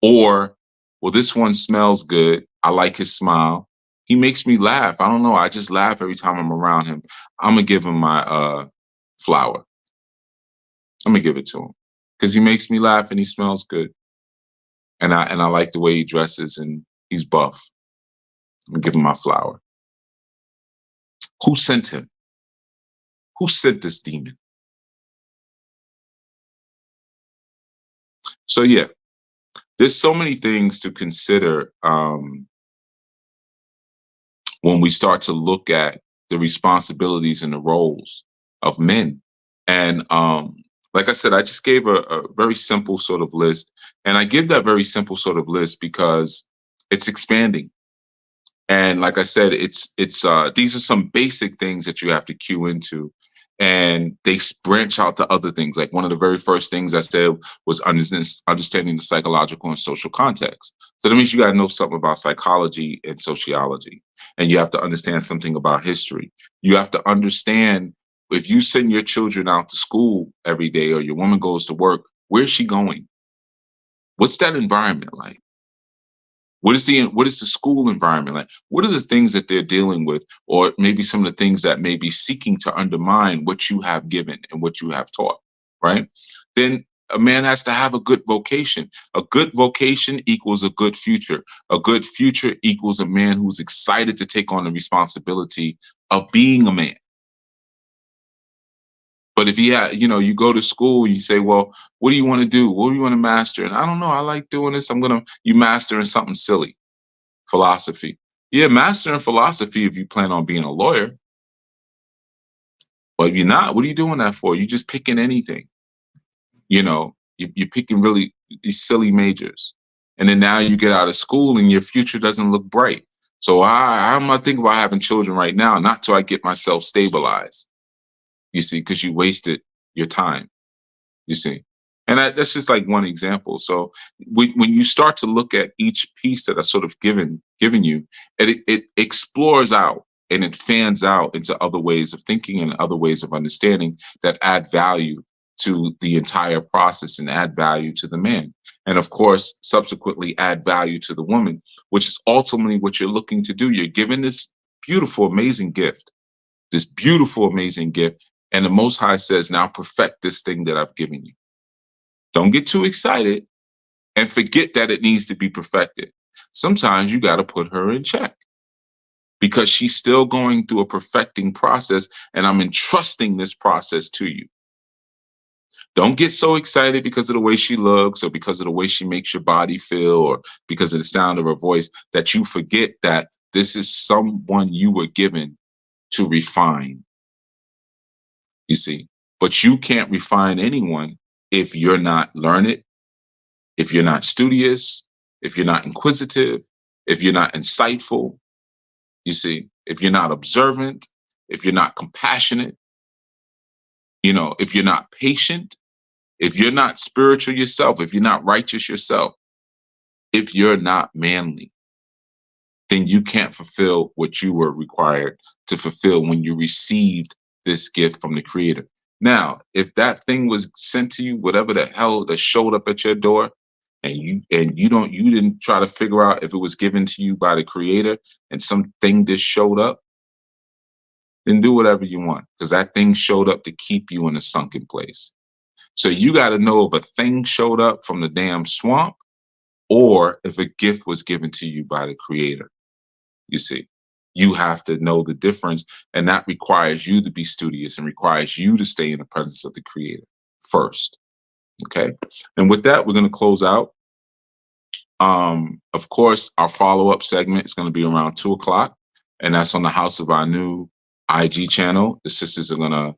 Or, well, this one smells good. I like his smile. He makes me laugh. I don't know. I just laugh every time I'm around him. I'm going to give him my flower. I'm going to give it to him because he makes me laugh and he smells good. And I like the way he dresses and he's buff. I'm going to give him my flower. Who sent him? Who sent this demon? So, yeah, there's so many things to consider when we start to look at the responsibilities and the roles of men. And like I said, I just gave a very simple sort of list. And I give that very simple sort of list because it's expanding. And like I said, it's these are some basic things that you have to cue into, and they branch out to other things. Like one of the very first things I said was understanding the psychological and social context. So that means you got to know something about psychology and sociology, and you have to understand something about history. You have to understand if you send your children out to school every day or your woman goes to work, where's she going? What's that environment like? What is the school environment like? What are the things that they're dealing with, or maybe some of the things that may be seeking to undermine what you have given and what you have taught, right? Then a man has to have a good vocation. A good vocation equals a good future. A good future equals a man who's excited to take on the responsibility of being a man. But if you go to school, you say, well, what do you want to do? What do you want to master? And I don't know. I like doing this. You mastering something silly. Philosophy. Yeah, mastering philosophy if you plan on being a lawyer. But if you're not, what are you doing that for? You're just picking anything. You're picking really these silly majors. And then now you get out of school and your future doesn't look bright. So I'm not thinking about having children right now, not till I get myself stabilized. You see, because you wasted your time. You see. And that's just like one example. So when you start to look at each piece that I sort of given you, it explores out and it fans out into other ways of thinking and other ways of understanding that add value to the entire process and add value to the man. And of course, subsequently add value to the woman, which is ultimately what you're looking to do. You're given this beautiful, amazing gift, this beautiful, amazing gift. And the Most High says, now perfect this thing that I've given you. Don't get too excited and forget that it needs to be perfected. Sometimes you got to put her in check because she's still going through a perfecting process, and I'm entrusting this process to you. Don't get so excited because of the way she looks or because of the way she makes your body feel or because of the sound of her voice that you forget that this is someone you were given to refine, you see. But you can't refine anyone if you're not learned, if you're not studious, if you're not inquisitive, if you're not insightful, you see, if you're not observant, if you're not compassionate, if you're not patient, if you're not spiritual yourself, if you're not righteous yourself, if you're not manly, then you can't fulfill what you were required to fulfill when you received this gift from the Creator. Now, if that thing was sent to you, whatever the hell that showed up at your door, and you didn't try to figure out if it was given to you by the Creator, and something just showed up, then do whatever you want, because that thing showed up to keep you in a sunken place. So you got to know if a thing showed up from the damn swamp or if a gift was given to you by the Creator. You see, you have to know the difference, and that requires you to be studious and requires you to stay in the presence of the Creator first. Okay. And with that, we're going to close out. Of course, our follow-up segment is going to be around 2:00, and that's on the House of Anu IG channel. The sisters are going to,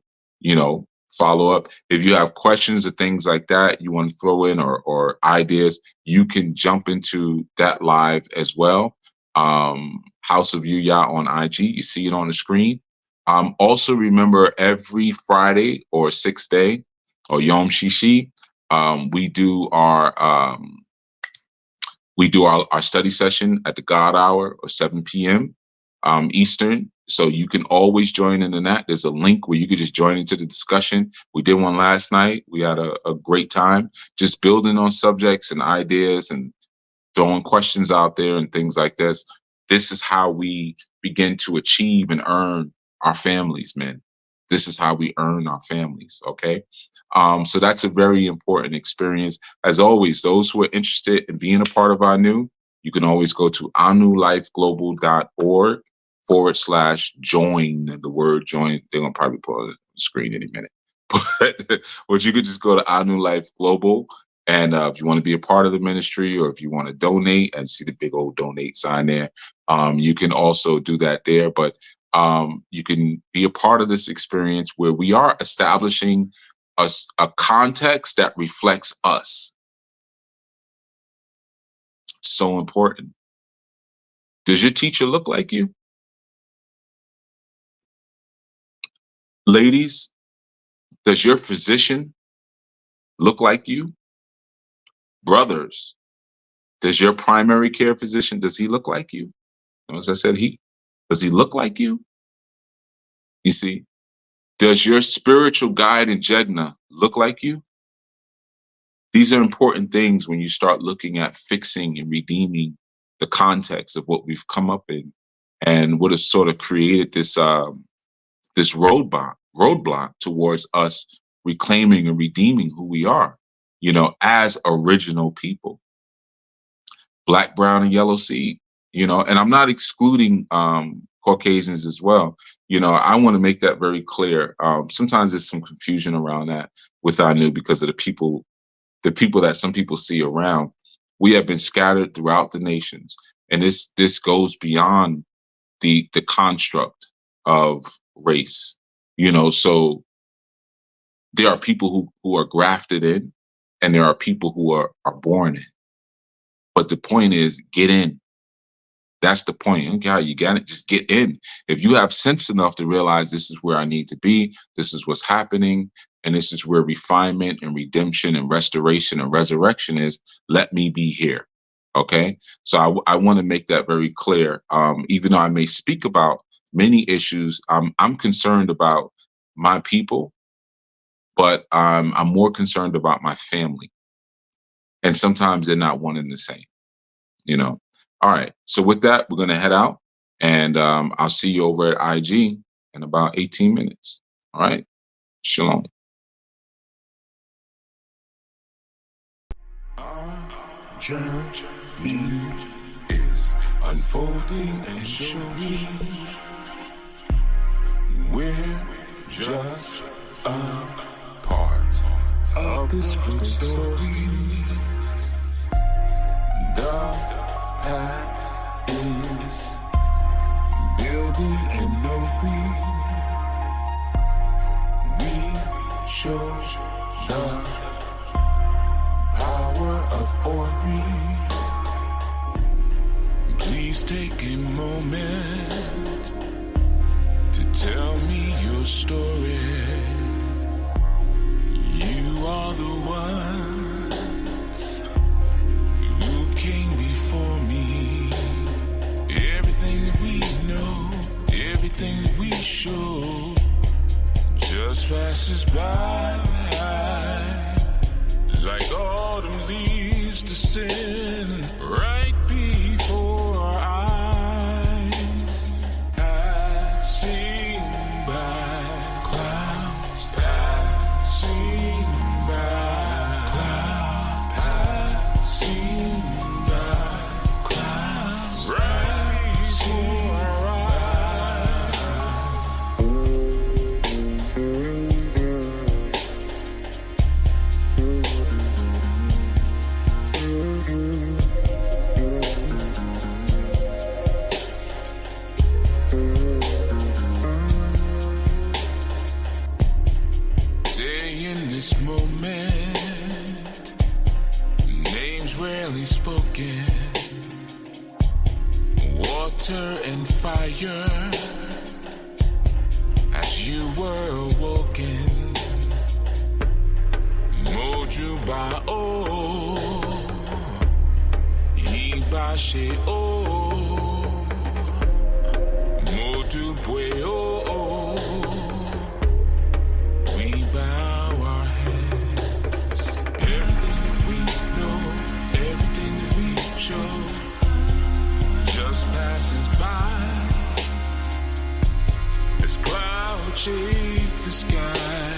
follow up. If you have questions or things like that you want to throw in or ideas, you can jump into that live as well. House of Yuya on IG. You see it on the screen. Also remember every Friday or 6th day or Yom Shishi, we do our study session at the God Hour or 7 p.m. Eastern. So you can always join in that. There's a link where you can just join into the discussion. We did one last night. We had a great time just building on subjects and ideas and throwing questions out there and things like this. This is how we begin to achieve and earn our families, man. This is how we earn our families. Okay. So that's a very important experience. As always, those who are interested in being a part of Anu, you can always go to anulifeglobal.org/join. The word join, they're going to probably put on the screen any minute. But you could just go to Anu Life Global. And if you want to be a part of the ministry or if you want to donate, and see the big old donate sign there, you can also do that there. But you can be a part of this experience where we are establishing a context that reflects us. So important. Does your teacher look like you? Ladies, does your physician look like you? Brothers, does your primary care physician, does he look like you? As I said, does he look like you? You see, does your spiritual guide and Jegna look like you? These are important things when you start looking at fixing and redeeming the context of what we've come up in and what has sort of created this roadblock towards us reclaiming and redeeming who we are, as original people. Black, brown, and yellow seed, and I'm not excluding Caucasians as well. I want to make that very clear. Sometimes there's some confusion around that with Anu because of the people that some people see around. We have been scattered throughout the nations, and this goes beyond the construct of race. So there are people who are grafted in, and there are people who are born in. But the point is, get in. That's the point. Okay, how you got it? Just get in. If you have sense enough to realize this is where I need to be, this is what's happening, and this is where refinement and redemption and restoration and resurrection is, let me be here. Okay? So I want to make that very clear. Even though I may speak about many issues, I'm concerned about my people, but I'm more concerned about my family. And sometimes they're not one and the same, you know. All right. So with that, we're gonna head out, and I'll see you over at IG in about 18 minutes. All right. Shalom. Journey is unfolding and showing. We're just a part of this great story. The path is building and knowing. We show the power of Ori. Please take a moment to tell me your story. You are the ones who came before me. Everything that we know, everything that we show, just passes by like autumn leaves descend right before our eyes. Passing by clouds, passing by clouds, passing by clouds, right before our this moment, names rarely spoken, water and fire, as you were awoken, Moju ba o, Ibashe o, Modu bwe o. Passes by as clouds shape the sky.